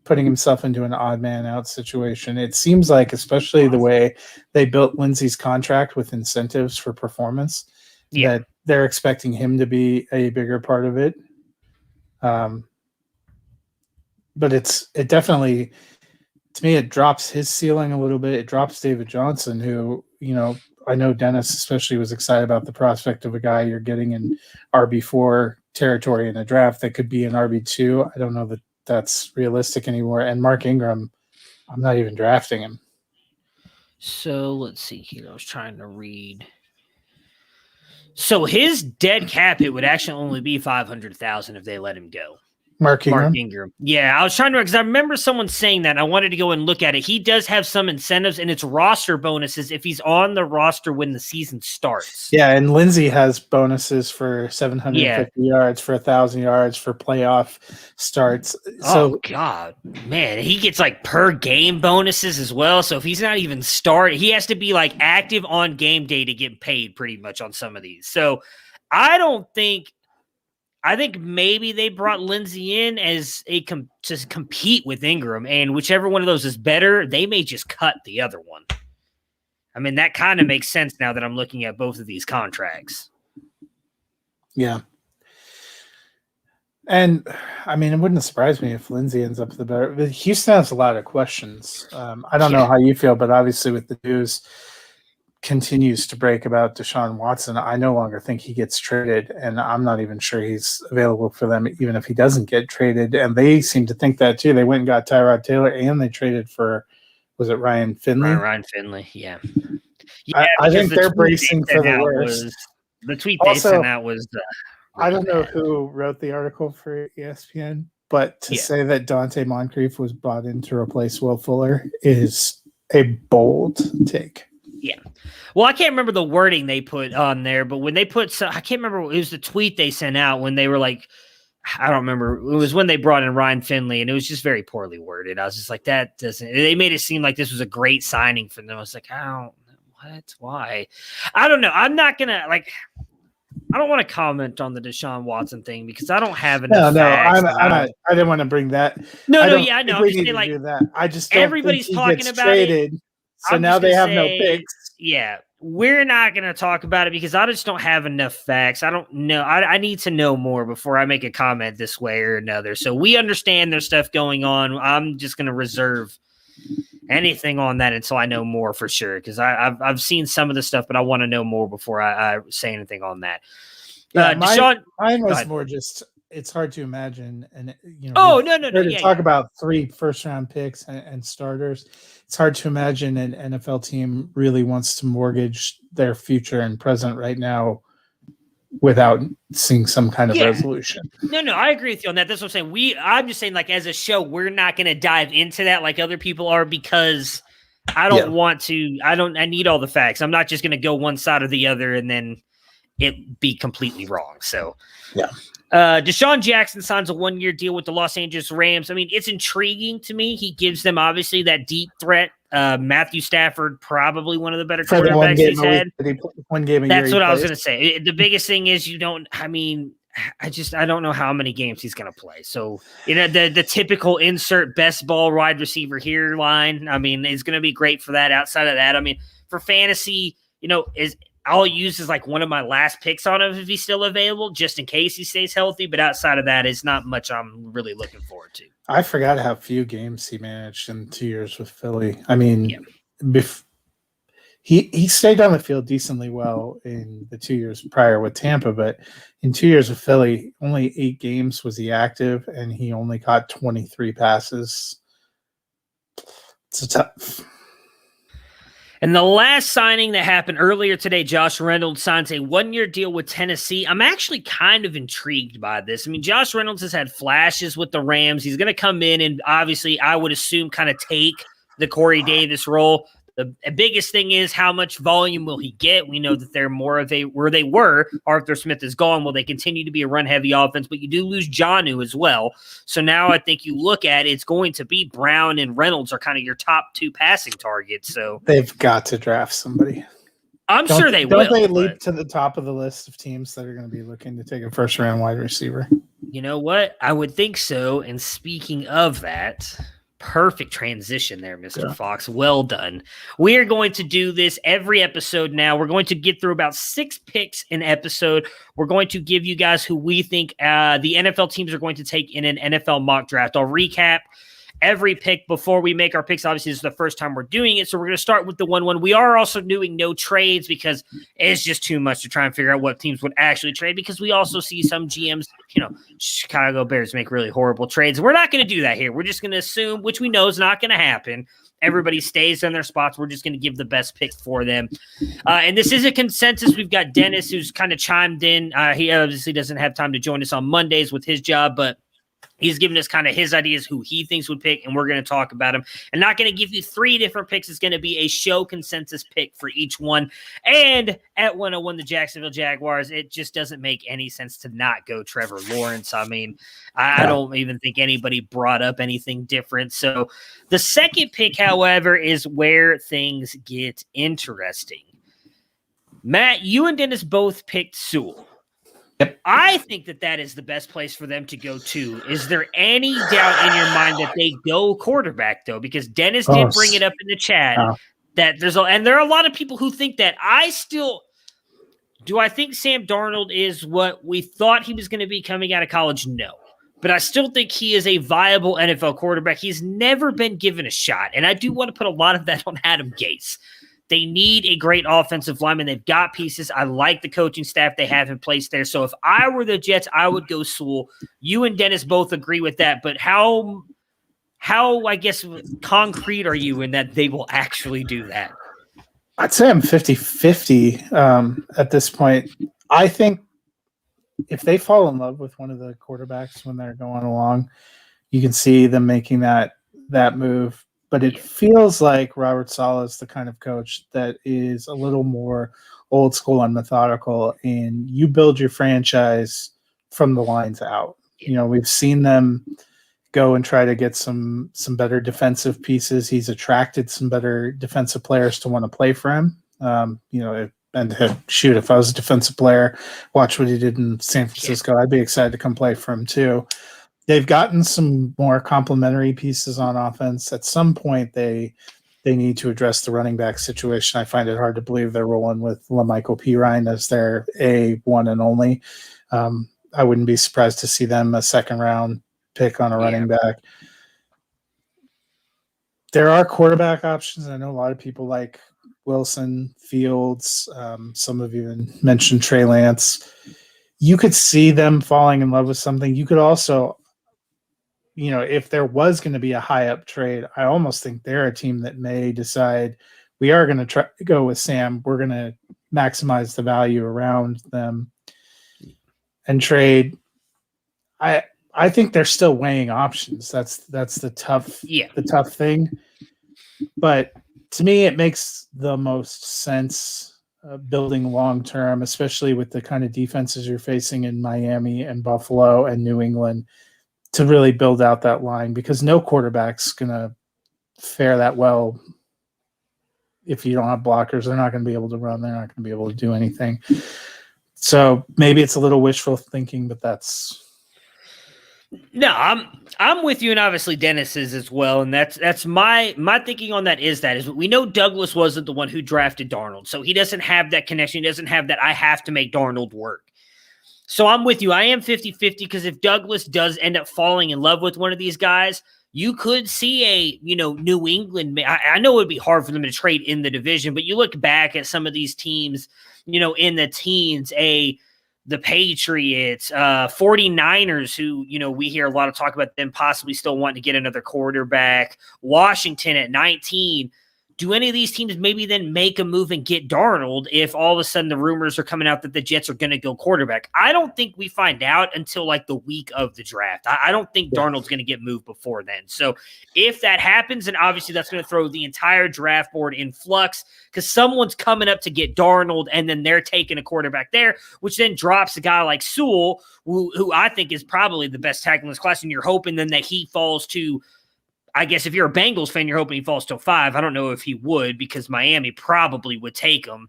putting himself into an odd man out situation. It seems like, especially the way they built Lindsey's contract with incentives for performance, that they're expecting him to be a bigger part of it. But it definitely, to me, it drops his ceiling a little bit. It drops David Johnson, who, I know Dennis especially was excited about the prospect of a guy you're getting in RB4 territory in a draft that could be an RB2. I don't know that that's realistic anymore. And Mark Ingram, I'm not even drafting him. So let's see here. I was trying to read. So his dead cap hit would actually only be $500,000 if they let him go. Mark Ingram. Yeah, I was trying to, because I remember someone saying that. And I wanted to go and look at it. He does have some incentives, and it's roster bonuses if he's on the roster when the season starts. Yeah, and Lindsey has bonuses for 750 yards, for 1,000 yards, for playoff starts. So, God, man, he gets like per game bonuses as well. So if he's not even starting, he has to be like active on game day to get paid pretty much on some of these. So I think maybe they brought Lindsey in as to compete with Ingram, and whichever one of those is better, they may just cut the other one. I mean, that kind of makes sense now that I'm looking at both of these contracts. Yeah. And, I mean, it wouldn't surprise me if Lindsey ends up the better. But Houston has a lot of questions. I don't know how you feel, but obviously with the news continues to break about Deshaun Watson, I no longer think he gets traded, and I'm not even sure he's available for them, even if he doesn't get traded. And they seem to think that too. They went and got Tyrod Taylor, and they traded for, was it Ryan Finley? Ryan Finley, yeah. I think they're bracing for the worst. The tweet they sent out was I don't know bad. who wrote the article for ESPN, but to say that Dante Moncrief was brought in to replace Will Fuller is a bold take. Yeah. Well, I can't remember the wording they put on there, but when they put, I can't remember, it was the tweet they sent out when they were like, I don't remember. It was when they brought in Ryan Finley, and it was just very poorly worded. I was just like, that doesn't, they made it seem like this was a great signing for them. I was like, why? I don't know. I'm not going to, like, I don't want to comment on the Deshaun Watson thing because I don't have enough facts. I didn't want to bring that. I know. I'm just saying, like, that. I just don't everybody's think talking about traded, it. So now they have no picks. Yeah, we're not going to talk about it because I just don't have enough facts. I don't know. I need to know more before I make a comment this way or another. So we understand there's stuff going on. I'm just going to reserve anything on that until I know more for sure because I've seen some of the stuff, but I want to know more before I say anything on that. Yeah, Deshaun, mine was more just it's hard to imagine, and no. Talk about 3 first-round picks and starters. It's hard to imagine an NFL team really wants to mortgage their future and present right now without seeing some kind of resolution. No, I agree with you on that. That's what I'm saying. I'm just saying, like, as a show, we're not going to dive into that like other people are because I don't want to. I need all the facts. I'm not just going to go one side or the other and then it be completely wrong. So, Deshaun Jackson signs a 1-year deal with the Los Angeles Rams. I mean, it's intriguing to me. He gives them obviously that deep threat. Matthew Stafford, probably one of the better quarterbacks he's had. One game a That's year what I was going to say. The biggest thing is I don't know how many games he's going to play. So, the typical insert best ball wide receiver here line, I mean, is going to be great for that. Outside of that, I mean, for fantasy, I'll use as like one of my last picks on him if he's still available, just in case he stays healthy. But outside of that, it's not much I'm really looking forward to. I forgot how few games he managed in 2 years with Philly. I mean, he stayed on the field decently well in the 2 years prior with Tampa, but in 2 years with Philly, only 8 games was he active, and he only caught 23 passes. It's tough. And the last signing that happened earlier today, Josh Reynolds signs a 1-year deal with Tennessee. I'm actually kind of intrigued by this. I mean, Josh Reynolds has had flashes with the Rams. He's going to come in and obviously, I would assume, kind of take the Corey Davis role. The biggest thing is how much volume will he get? We know that they're more of where they were. Arthur Smith is gone. Will they continue to be a run-heavy offense? But you do lose Jonnu as well. So now I think you look at it's going to be Brown and Reynolds are kind of your top 2 passing targets. So they've got to draft somebody. I'm sure they will. Don't they leap to the top of the list of teams that are going to be looking to take a first-round wide receiver? You know what? I would think so. And speaking of that, perfect transition there, Mr. Fox. Well done. We are going to do this every episode now. We're going to get through about 6 picks an episode. We're going to give you guys who we think the NFL teams are going to take in an NFL mock draft. I'll recap every pick before we make our picks. Obviously, this is the first time we're doing it, so we're going to start with the 1-1. We are also doing no trades because it's just too much to try and figure out what teams would actually trade because we also see some GMs, Chicago Bears make really horrible trades. We're not going to do that here. We're just going to assume, which we know is not going to happen. Everybody stays in their spots. We're just going to give the best pick for them. And this is a consensus. We've got Dennis who's kind of chimed in. He obviously doesn't have time to join us on Mondays with his job, but he's giving us kind of his ideas, who he thinks would pick, and we're going to talk about him. And not going to give you 3 different picks. It's going to be a show consensus pick for each one. And at 101, the Jacksonville Jaguars, it just doesn't make any sense to not go Trevor Lawrence. I mean, I don't even think anybody brought up anything different. So the second pick, however, is where things get interesting. Matt, you and Dennis both picked Sewell. Yep. I think that is the best place for them to go to. Is there any doubt in your mind that they go quarterback, though? Because Dennis did bring it up in the chat that and there are a lot of people who think that. Do I think Sam Darnold is what we thought he was going to be coming out of college? No. But I still think he is a viable NFL quarterback. He's never been given a shot. And I do want to put a lot of that on Adam Gase. They need a great offensive lineman. They've got pieces. I like the coaching staff they have in place there. So if I were the Jets, I would go Sewell. You and Dennis both agree with that. But how I guess, concrete are you in that they will actually do that? I'd say I'm 50-50 at this point. I think if they fall in love with one of the quarterbacks when they're going along, you can see them making that move. But it feels like Robert Saleh is the kind of coach that is a little more old school and methodical, and you build your franchise from the lines out. You know, we've seen them go and try to get some better defensive pieces. He's attracted some better defensive players to want to play for him. Shoot, if I was a defensive player, watch what he did in San Francisco, I'd be excited to come play for him too. They've gotten some more complementary pieces on offense. At some point, they need to address the running back situation. I find it hard to believe they're rolling with LaMichael Pirine as their one and only. I wouldn't be surprised to see them a second-round pick on a running back. There are quarterback options. I know a lot of people like Wilson, Fields. Some have even mentioned Trey Lance. You could see them falling in love with something. You could also, if there was going to be a high-up trade, I almost think they're a team that may decide we are going to try to go with Sam. We're going to maximize the value around them and trade. I think they're still weighing options. That's the tough thing. But to me, it makes the most sense building long term, especially with the kind of defenses you're facing in Miami and Buffalo and New England, to really build out that line, because no quarterback's going to fare that well if you don't have blockers. They're not going to be able to run. They're not going to be able to do anything. So maybe it's a little wishful thinking, but that's. No, I'm with you, and obviously Dennis is as well, and that's my thinking on that is we know Douglas wasn't the one who drafted Darnold, so he doesn't have that connection. He doesn't have that I have to make Darnold work. So I'm with you. I am 50-50 because if Douglas does end up falling in love with one of these guys, you could see a New England. I know it would be hard for them to trade in the division, but you look back at some of these teams, in the teens, the Patriots, 49ers, who, we hear a lot of talk about them possibly still wanting to get another quarterback, Washington at 19. Do any of these teams maybe then make a move and get Darnold if all of a sudden the rumors are coming out that the Jets are going to go quarterback? I don't think we find out until like the week of the draft. I don't think Darnold's going to get moved before then. So if that happens, then obviously that's going to throw the entire draft board in flux because someone's coming up to get Darnold and then they're taking a quarterback there, which then drops a guy like Sewell, who I think is probably the best tackle in this class, and you're hoping then that he falls to, I guess if you're a Bengals fan, you're hoping he falls to 5. I don't know if he would because Miami probably would take him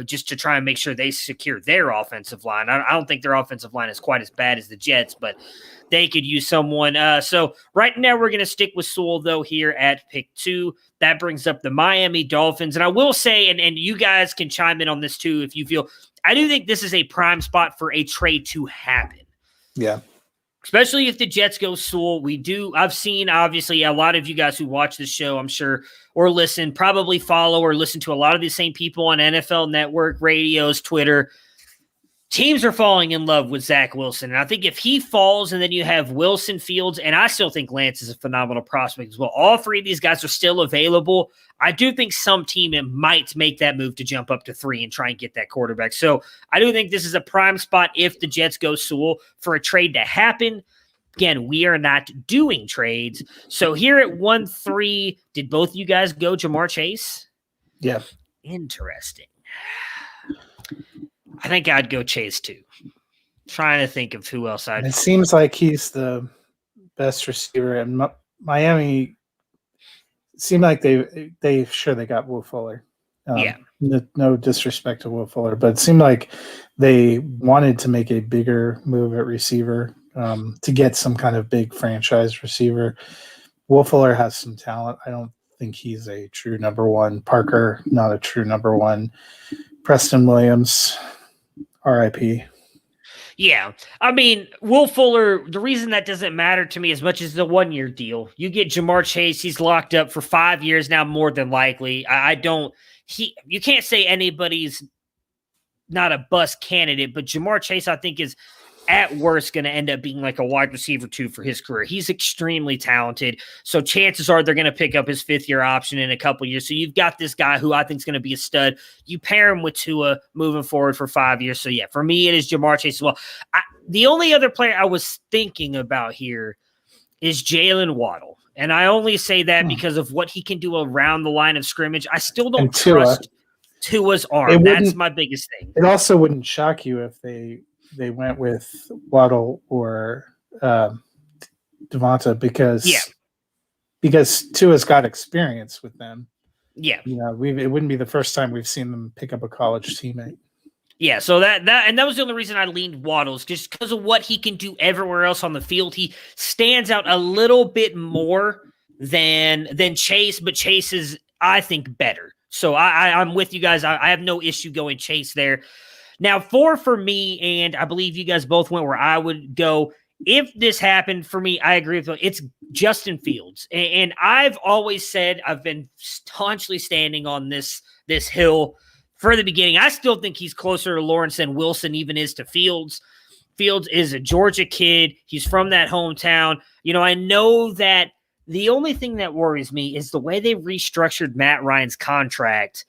just to try and make sure they secure their offensive line. I don't think their offensive line is quite as bad as the Jets, but they could use someone. So right now we're going to stick with Sewell, though, here at pick 2. That brings up the Miami Dolphins. And I will say, and you guys can chime in on this too if you feel, I do think this is a prime spot for a trade to happen. Yeah. Especially if the Jets go Sewell. I've seen, obviously, a lot of you guys who watch this show, I'm sure, or listen, probably follow or listen to a lot of the same people on NFL Network, radios, Twitter. Teams are falling in love with Zach Wilson. And I think if he falls and then you have Wilson, Fields, and I still think Lance is a phenomenal prospect as well. All 3 of these guys are still available. I do think some team might make that move to jump up to 3 and try and get that quarterback. So I do think this is a prime spot if the Jets go Sewell for a trade to happen. Again, we are not doing trades. So here at 1-3, did both of you guys go Jamar Chase? Yeah. Interesting. I think I'd go Chase too. Trying to think of who else I'd. It seems like he's the best receiver, and Miami seemed like they got Will Fuller. No disrespect to Will Fuller, but it seemed like they wanted to make a bigger move at receiver to get some kind of big franchise receiver. Will Fuller has some talent. I don't think he's a true number 1. Parker, not a true number 1. Preston Williams, RIP. Yeah. I mean, Will Fuller, the reason that doesn't matter to me as much as the 1-year deal. You get Jamar Chase, he's locked up for 5 years now, more than likely. You can't say anybody's not a bust candidate, but Jamar Chase, I think, is at worst going to end up being like a wide receiver 2 for his career. He's extremely talented. So chances are they're going to pick up his 5th-year option in a couple years. So you've got this guy who I think is going to be a stud. You pair him with Tua moving forward for 5 years. So yeah, for me, it is Jamar Chase as well. the only other player I was thinking about here is Jalen Waddle. And I only say that because of what he can do around the line of scrimmage. I still don't trust Tua's arm. That's my biggest thing. It also wouldn't shock you if they went with Waddle or Devonta because Tua's got experience with them. Yeah. It wouldn't be the first time we've seen them pick up a college teammate. Yeah, so that was the only reason I leaned Waddles, just because of what he can do everywhere else on the field. He stands out a little bit more than Chase, but Chase is, I think, better. So I'm with you guys. I have no issue going Chase there. Now, 4 for me, and I believe you guys both went where I would go. If this happened for me, I agree with you. It's Justin Fields. And I've always said, I've been staunchly standing on this hill for the beginning. I still think he's closer to Lawrence than Wilson even is to Fields. Fields is a Georgia kid. He's from that hometown. I know that the only thing that worries me is the way they restructured Matt Ryan's contract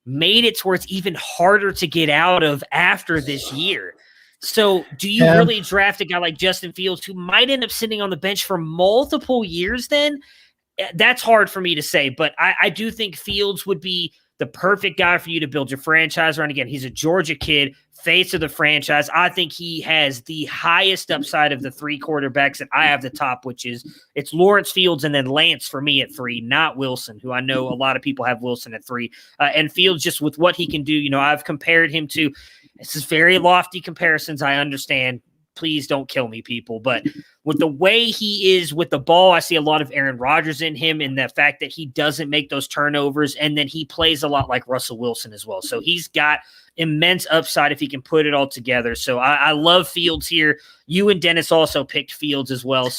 made it where it's even harder to get out of after this year. So do you really draft a guy like Justin Fields who might end up sitting on the bench for multiple years then? That's hard for me to say, but I do think Fields would be the perfect guy for you to build your franchise around. Again, he's a Georgia kid, face of the franchise. I think he has the highest upside of the 3 quarterbacks that I have the top, which is it's Lawrence, Fields, and then Lance for me at 3, not Wilson, who I know a lot of people have Wilson at 3. And Fields, just with what he can do, I've compared him to, this is very lofty comparisons, I understand. Please don't kill me, people. But with the way he is with the ball, I see a lot of Aaron Rodgers in him, and the fact that he doesn't make those turnovers, and then he plays a lot like Russell Wilson as well. So he's got immense upside if he can put it all together. So I love Fields here. You and Dennis also picked Fields as well.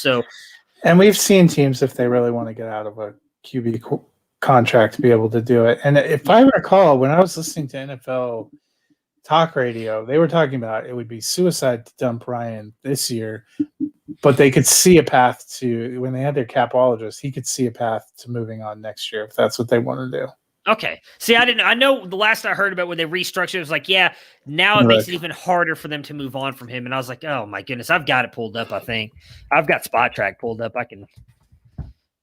And we've seen teams, if they really want to get out of a QB contract, to be able to do it. And if I recall, when I was listening to NFL talk radio, they were talking about it would be suicide to dump Ryan this year, but they could see a path to, when they had their capologist, he could see a path to moving on next year if that's what they want to do. Okay. See, I know the last I heard about when they restructured, it was like, now it makes it even harder for them to move on from him. And I was like, oh my goodness, I've got it pulled up. I think I've got Spot Track pulled up.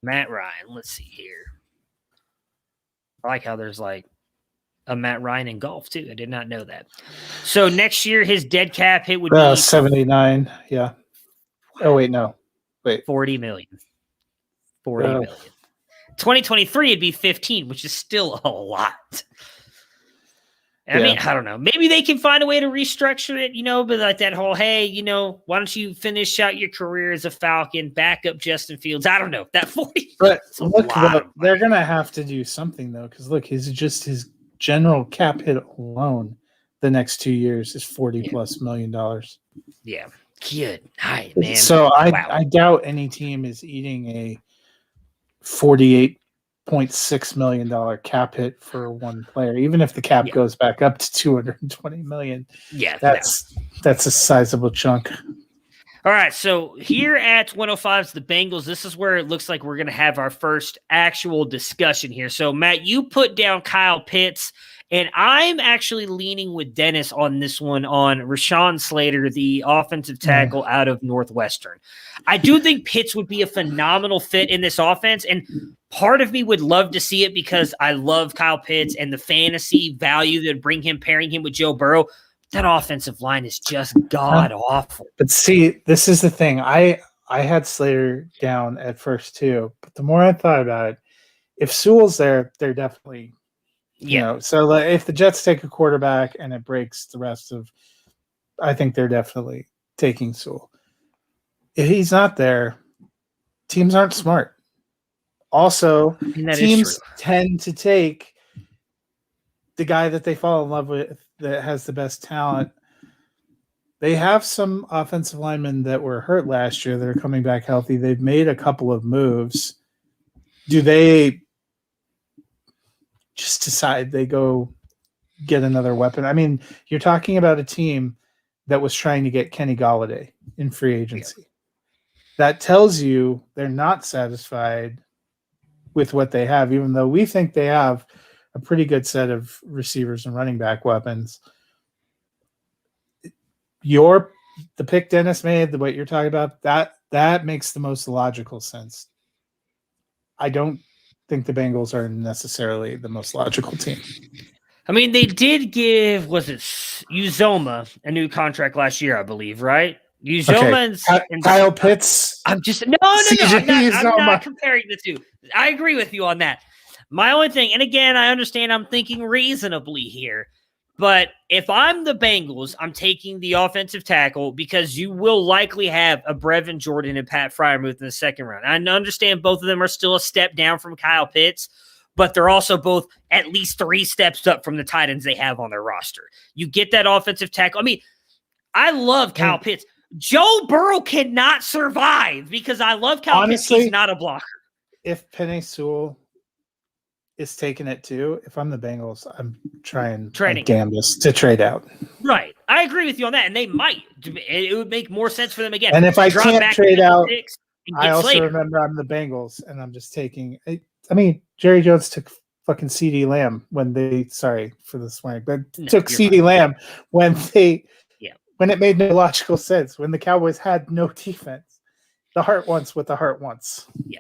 Matt Ryan. Let's see here. I like how there's like a Matt Ryan in golf too. I did not know that. So next year, his dead cap hit would be 79. Yeah. Oh wait, no. Wait. 40 million. 40 million. 2023 it'd be 15, which is still a lot. I mean, I don't know. Maybe they can find a way to restructure it, but like that whole, hey, why don't you finish out your career as a Falcon, back up Justin Fields? I don't know. That 40. But look, they're going to have to do something, though, because look, his general cap hit alone the next 2 years is $40+ million. Yeah. Good night, man. So I doubt any team is eating a $48.6 million cap hit for one player, even if the cap goes back up to $220 million. Yeah, that's a sizable chunk. All right, so here at 105 is the Bengals. This is where it looks like we're going to have our first actual discussion here. So, Matt, you put down Kyle Pitts, and I'm actually leaning with Dennis on this one on Rashawn Slater, the offensive tackle out of Northwestern. I do think Pitts would be a phenomenal fit in this offense, and part of me would love to see it because I love Kyle Pitts and the fantasy value that would bring him, pairing him with Joe Burrow. That offensive line is just god-awful. But see, this is the thing. I had Slater down at first too, but the more I thought about it, if Sewell's there, they're definitely – so if the Jets take a quarterback and it breaks the rest of, I think they're definitely taking Sewell. If he's not there, teams aren't smart. Also, teams tend to take the guy that they fall in love with that has the best talent. They have some offensive linemen that were hurt last year that are coming back healthy. They've made a couple of moves. Do they just decide they go get another weapon? I mean, you're talking about a team that was trying to get Kenny Golladay in free agency. That tells you they're not satisfied with what they have, even though we think they have a pretty good set of receivers and running back weapons. Your the pick Dennis made, what you're talking about, that makes the most logical sense. I don't think the Bengals are necessarily the most logical team. I mean, they did give, was it Uzoma a new contract last year, I believe, right? Uzoma and Kyle Pitts. I'm just no. I'm not comparing the two. I agree with you on that. My only thing, and again, I understand I'm thinking reasonably here, but if I'm the Bengals, I'm taking the offensive tackle because you will likely have a Brevin Jordan and Pat Freiermuth in the second round. I understand both of them are still a step down from Kyle Pitts, but they're also both at least 3 steps up from the tight ends they have on their roster. You get that offensive tackle. I mean, I love Kyle Pitts. Joe Burrow cannot survive because I love Kyle Pitts. He's not a blocker. If Penei Sewell is taking it too, if I'm the Bengals, I'm trying like Gambus to trade out. Right. I agree with you on that. And they might. It would make more sense for them again. And if I can't trade out, I also remember I'm the Bengals and I'm just taking I mean, Jerry Jones took fucking CeeDee Lamb when they sorry for the swing, but took CeeDee Lamb when when it made no logical sense, when the Cowboys had no defense. The heart wants what the heart wants. Yeah.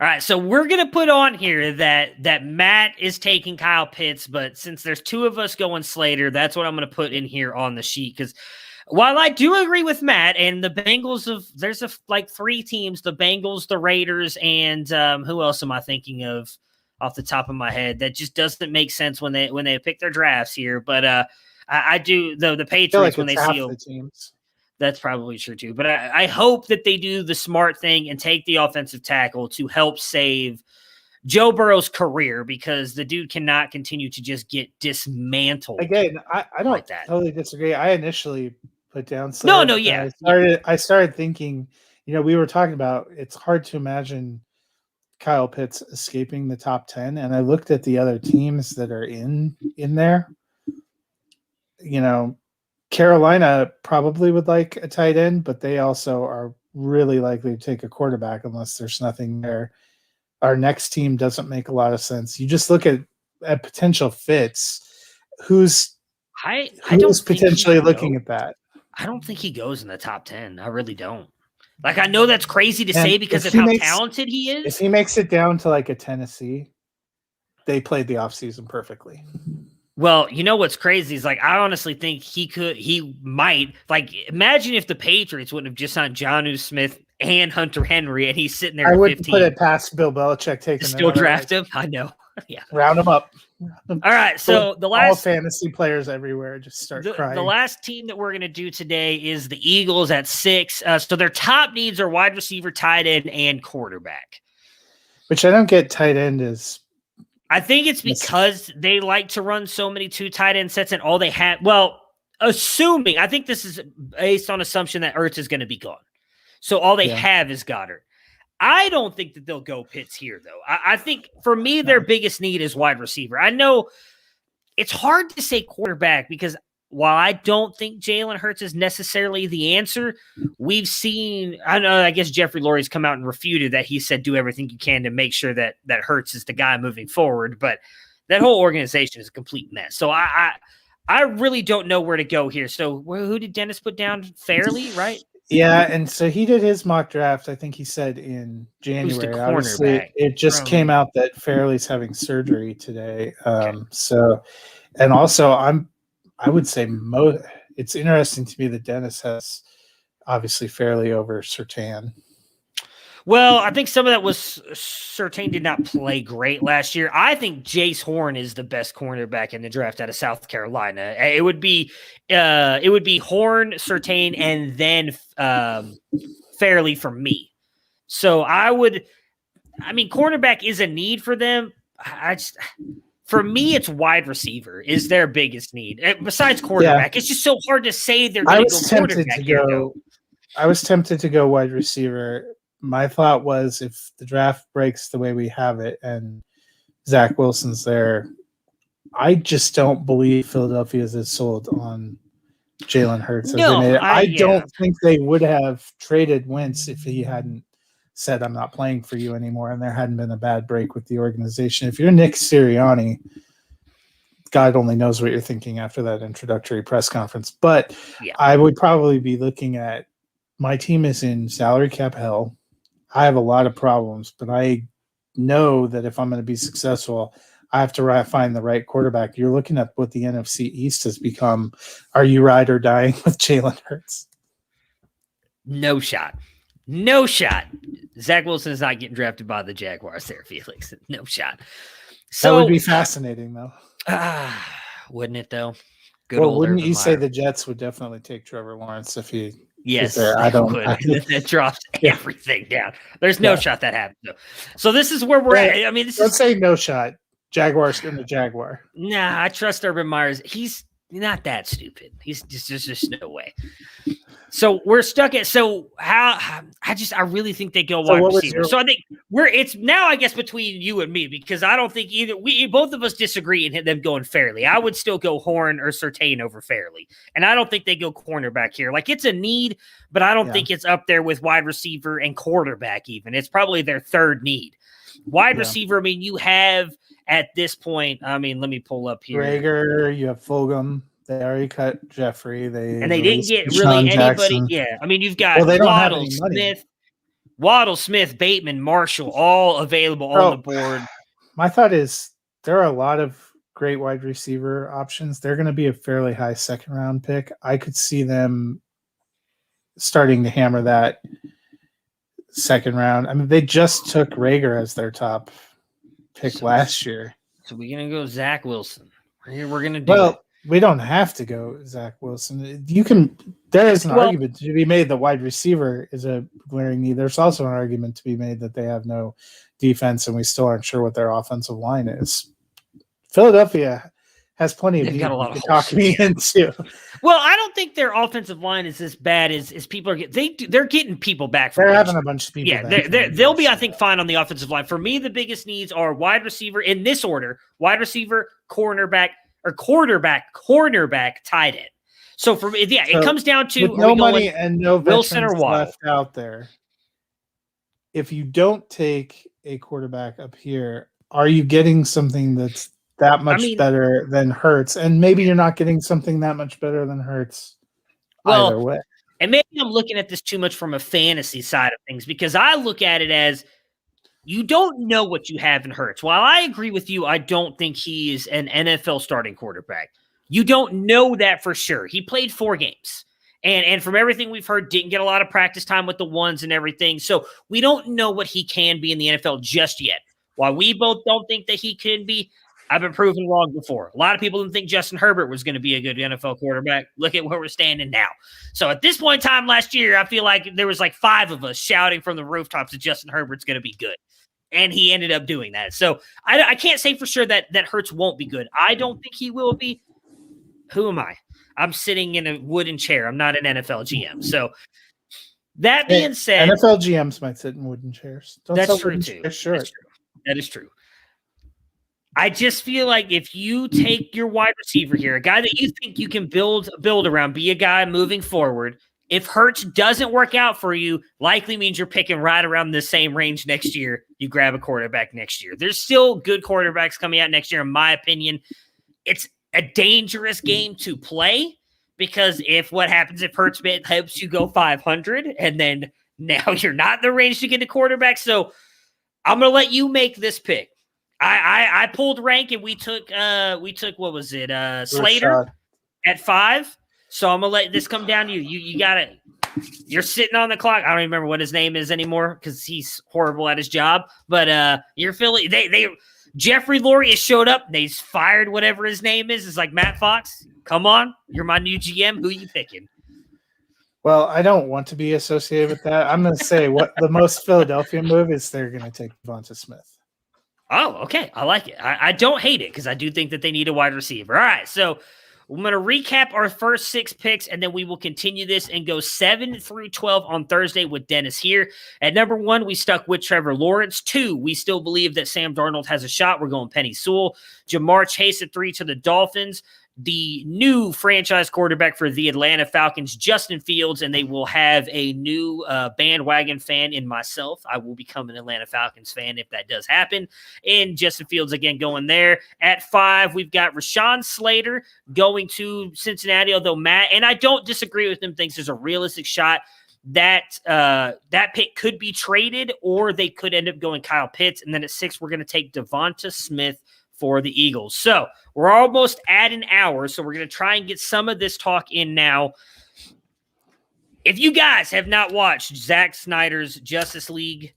All right, so we're going to put on here that Matt is taking Kyle Pitts, but since there's 2 of us going Slater, that's what I'm going to put in here on the sheet. Because while I do agree with Matt and the Bengals, there's like 3 teams, the Bengals, the Raiders, and who else am I thinking of off the top of my head? That just doesn't make sense when they pick their drafts here. But I do, though, the Patriots, when they see the teams. That's probably true too. But I hope that they do the smart thing and take the offensive tackle to help save Joe Burrow's career because the dude cannot continue to just get dismantled. Again, I don't like that. Totally disagree. I initially put down I started thinking, we were talking about it's hard to imagine Kyle Pitts escaping the top 10. And I looked at the other teams that are in there. Carolina probably would like a tight end, but they also are really likely to take a quarterback unless there's nothing there. Our next team doesn't make a lot of sense. You just look at potential fits. Who's potentially looking at that? I don't think he goes in the top 10. I really don't. Like, I know that's crazy to say because of how talented he is. If he makes it down to like a Tennessee, they played the offseason perfectly. Well, you know what's crazy is I honestly think he might imagine if the Patriots wouldn't have just signed Jonnu Smith and Hunter Henry and he's sitting there. I wouldn't put it past Bill Belichick taking still draft him. I know. Yeah. Round them up. All right. So all fantasy players everywhere just start crying. The last team that we're going to do today is the Eagles at 6. So their top needs are wide receiver, tight end, and quarterback. Which I don't get. Tight end is. I think it's because they like to run so many 2 tight end sets and all they have. Well, assuming, I think this is based on assumption that Ertz is going to be gone. So all they have is Goddard. I don't think that they'll go Pitts here, though. I think for me, their biggest need is wide receiver. I know it's hard to say quarterback because while I don't think Jalen Hurts is necessarily the answer, we've seen, I guess Jeffrey Lurie's come out and refuted that. He said, do everything you can to make sure that Hurts is the guy moving forward. But that whole organization is a complete mess. So I really don't know where to go here. So who did Dennis put down? Fairly, right? Yeah. And so he did his mock draft. I think he said in January. Obviously, it just came out that Fairley's having surgery today. So, and also I would say it's interesting to me that Dennis has obviously Fairley over Surtain. Well, I think some of that was Surtain did not play great last year. I think Jace Horn is the best cornerback in the draft out of South Carolina. It would be Horn, Surtain, and then Fairley for me. So cornerback is a need for them. For me, it's wide receiver is their biggest need. Besides quarterback, it's just so hard to say they're going to go quarterback. I was tempted to go wide receiver. My thought was if the draft breaks the way we have it and Zach Wilson's there, I just don't believe Philadelphia is sold on Jalen Hurts. I don't think they would have traded Wentz if he hadn't said, I'm not playing for you anymore, and there hadn't been a bad break with the organization. If you're Nick Sirianni, God only knows what you're thinking after that introductory press conference. But Yeah. I would probably be looking at my team is in salary cap hell. I have a lot of problems, but I know that if I'm going to be successful, I have to find the right quarterback. You're looking at what the NFC East has become. Are you ride or dying with Jalen Hurts? No shot. No shot. Zach Wilson is not getting drafted by the Jaguars there, Felix. No shot. So, that would be fascinating, though. Wouldn't it, though? Good Well, old wouldn't Urban you say Meyer. the Jets would definitely take Trevor Lawrence if he Yes, there? I don't. That drops everything down. There's no shot that happens. Though. So this is where we're at. I mean, don't say no shot. Jaguars in the Jaguar. Nah, I trust Urban Myers. He's not that stupid. He's just no way. So we're stuck at I really think they go wide receiver. So I think it's now I guess between you and me because I don't think both of us disagree in them going Fairley. I would still go Horn or Surtain over Fairley. And I don't think they go cornerback here. Like it's a need, but I don't think it's up there with wide receiver and quarterback even. It's probably their third need. Wide receiver, I mean, you have at this point, I mean, let me pull up here. Rager, you have Fulgham. They already cut Jeffrey. They didn't get really anybody. Jackson. Yeah, I mean, you've got Waddle, Smith, Bateman, Marshall, all available on the board. My thought is there are a lot of great wide receiver options. They're going to be a fairly high second round pick. I could see them starting to hammer that second round. I mean, they just took Rager as their top pick last year. So we're going to go Zach Wilson. We're going to do it. We don't have to go Zach Wilson. There is an argument to be made that wide receiver is a glaring need. There's also an argument to be made that they have no defense and we still aren't sure what their offensive line is. Philadelphia has plenty of people to talk me into. Well, I don't think their offensive line is as bad as people are getting. They're getting people back. They're having a bunch of people. Yeah, they'll be, I think, fine on the offensive line. For me, the biggest needs are wide receiver in this order: wide receiver, cornerback, or cornerback, tight end. So for me, it comes down to with no money and no Wilson or Waddle left out there. If you don't take a quarterback up here, are you getting something that's that much better than Hurts? And maybe you're not getting something that much better than Hurts either way. And maybe I'm looking at this too much from a fantasy side of things because I look at it as you don't know what you have in Hurts. While I agree with you, I don't think he is an NFL starting quarterback. You don't know that for sure. He played 4 games. And from everything we've heard, didn't get a lot of practice time with the ones and everything. So we don't know what he can be in the NFL just yet. While we both don't think that he can be, I've been proven wrong before. A lot of people didn't think Justin Herbert was going to be a good NFL quarterback. Look at where we're standing now. So at this point in time last year, I feel like there was like 5 of us shouting from the rooftops that Justin Herbert's going to be good. And he ended up doing that. So I can't say for sure that Hurts won't be good. I don't think he will be. Who am I? I'm sitting in a wooden chair. I'm not an NFL GM. So that being said, NFL GMs might sit in wooden chairs. That's true too. Sure. That is true. I just feel like if you take your wide receiver here, a guy that you think you can build around, be a guy moving forward. If Hurts doesn't work out for you, likely means you're picking right around the same range next year. You grab a quarterback next year. There's still good quarterbacks coming out next year, in my opinion. It's a dangerous game to play because if Hurts helps you go 500 and then now you're not in the range to get a quarterback. So I'm going to let you make this pick. I pulled rank and we took what was it? Slater at 5. So I'm gonna let this come down to you. You got it. You're sitting on the clock. I don't even remember what his name is anymore because he's horrible at his job. But you're Philly. Jeffrey Lurie has showed up. They've fired whatever his name is. It's like Matt Fox. Come on, you're my new GM. Who you picking? Well, I don't want to be associated with that. I'm going to say what the most Philadelphia move is. They're going to take Devonta Smith. Oh, okay. I like it. I don't hate it because I do think that they need a wide receiver. All right, so I'm going to recap our first 6 picks, and then we will continue this and go 7 through 12 on Thursday with Dennis here. At number 1, we stuck with Trevor Lawrence. 2, we still believe that Sam Darnold has a shot. We're going Penny Sewell. Jamar Chase at 3 to the Dolphins. the new franchise quarterback for the Atlanta Falcons, Justin Fields, and they will have a new bandwagon fan in myself. I will become an Atlanta Falcons fan if that does happen. And Justin Fields again going there. At 5, we've got Rashawn Slater going to Cincinnati, although Matt, and I don't disagree with him, thinks there's a realistic shot that that pick could be traded, or they could end up going Kyle Pitts. And then at 6, we're going to take Devonta Smith for the Eagles. So we're almost at an hour, so we're going to try and get some of this talk in now. If you guys have not watched Zack Snyder's Justice League,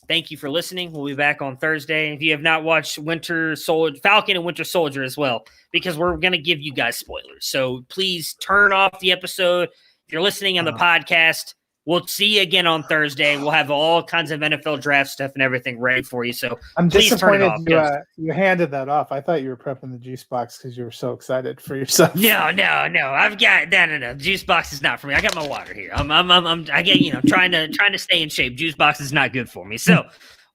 thank you for listening. We'll be back on Thursday. If you have not watched Falcon and Winter Soldier as well, because we're going to give you guys spoilers. So please turn off the episode. If you're listening on the podcast, we'll see you again on Thursday. We'll have all kinds of NFL draft stuff and everything ready for you. So I'm please turn it disappointed off. you handed that off. I thought you were prepping the juice box because you were so excited for yourself. No. I've got no. Juice box is not for me. I got my water here. I'm trying to stay in shape. Juice box is not good for me. So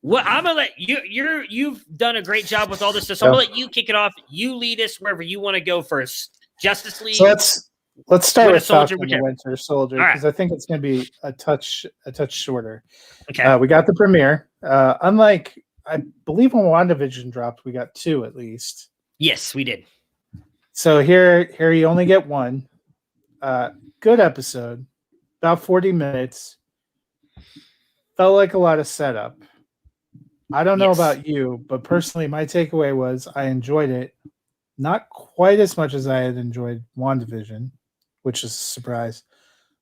what I'm gonna let you've done a great job with all this stuff. So I'm gonna let you kick it off. You lead us wherever you want to go first. Justice League. So let's start with Soldier, Falcon and Winter Soldier, because I think it's going to be a touch shorter. Okay. We got the premiere. Unlike, I believe when WandaVision dropped, we got 2 at least. Yes, we did. So here you only get 1. Good episode, about 40 minutes. Felt like a lot of setup. I don't know about you, but personally, my takeaway was I enjoyed it. Not quite as much as I had enjoyed WandaVision, which is a surprise.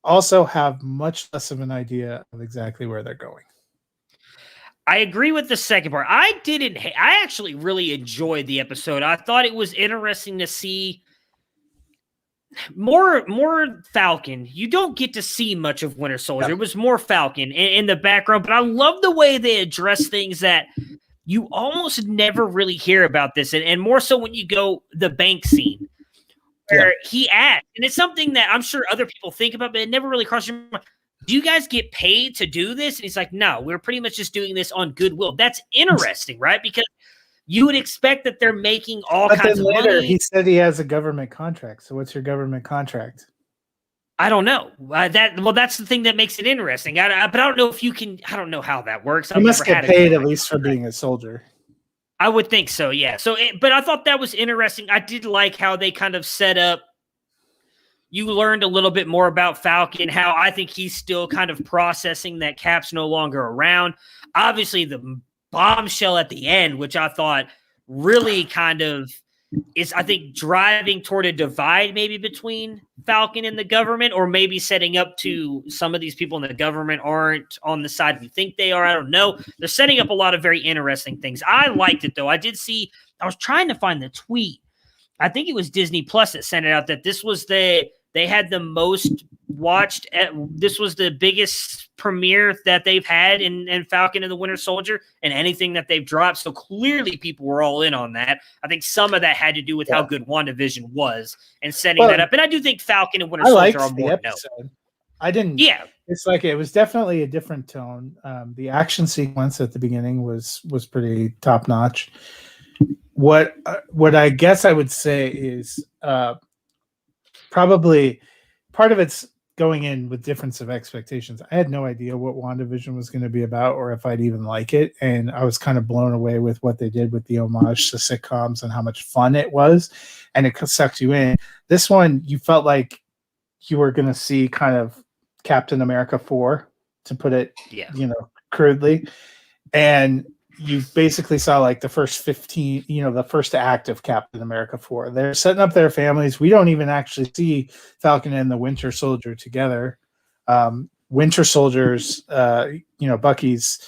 Also have much less of an idea of exactly where they're going. I agree with the second part. I actually really enjoyed the episode. I thought it was interesting to see more Falcon. You don't get to see much of Winter Soldier. It was more Falcon in the background, but I love the way they address things that you almost never really hear about this. And more so when you go the bank scene where he acts. And it's something that I'm sure other people think about, but it never really crosses your mind. Do you guys get paid to do this? And he's like, no, we're pretty much just doing this on goodwill. That's interesting, right? Because you would expect that they're making all kinds of money. He said he has a government contract. So what's your government contract? I don't know. That's the thing that makes it interesting. But I don't know if you can. I don't know how that works. You must get paid at least for being a soldier. I would think so. Yeah. But I thought that was interesting. I did like how they kind of set up. You learned a little bit more about Falcon, how I think he's still kind of processing that Cap's no longer around. Obviously, the bombshell at the end, which I thought really kind of is, I think, driving toward a divide maybe between Falcon and the government, or maybe setting up to some of these people in the government aren't on the side we think they are. I don't know. They're setting up a lot of very interesting things. I liked it, though. I was trying to find the tweet. I think it was Disney Plus that sent it out that this was they had the most watched. This was the biggest premiere that they've had in Falcon and the Winter Soldier and anything that they've dropped. So clearly people were all in on that. I think some of that had to do with how good WandaVision was and setting that up. And I do think Falcon and Winter Soldier are more known. I didn't. Yeah. It's like it was definitely a different tone. The action sequence at the beginning was pretty top notch. What I guess I would say is probably part of it's going in with difference of expectations. I had no idea what WandaVision was going to be about or if I'd even like it. And I was kind of blown away with what they did with the homage to sitcoms and how much fun it was. And it sucked you in. This one, you felt like you were going to see kind of Captain America 4, to put it, crudely. And you basically saw like the first 15, the first act of Captain America 4. They're setting up their families. We don't even actually see Falcon and the Winter Soldier together. Winter Soldier's, Bucky's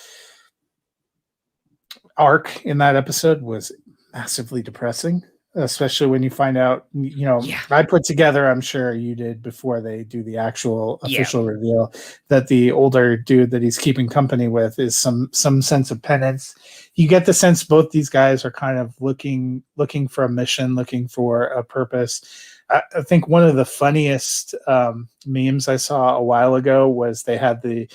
arc in that episode was massively depressing, especially when you find out, I put together, I'm sure you did before they do the actual official reveal, that the older dude that he's keeping company with is some sense of penance. You get the sense both these guys are kind of looking for a mission, looking for a purpose. I think one of the funniest memes I saw a while ago was they had the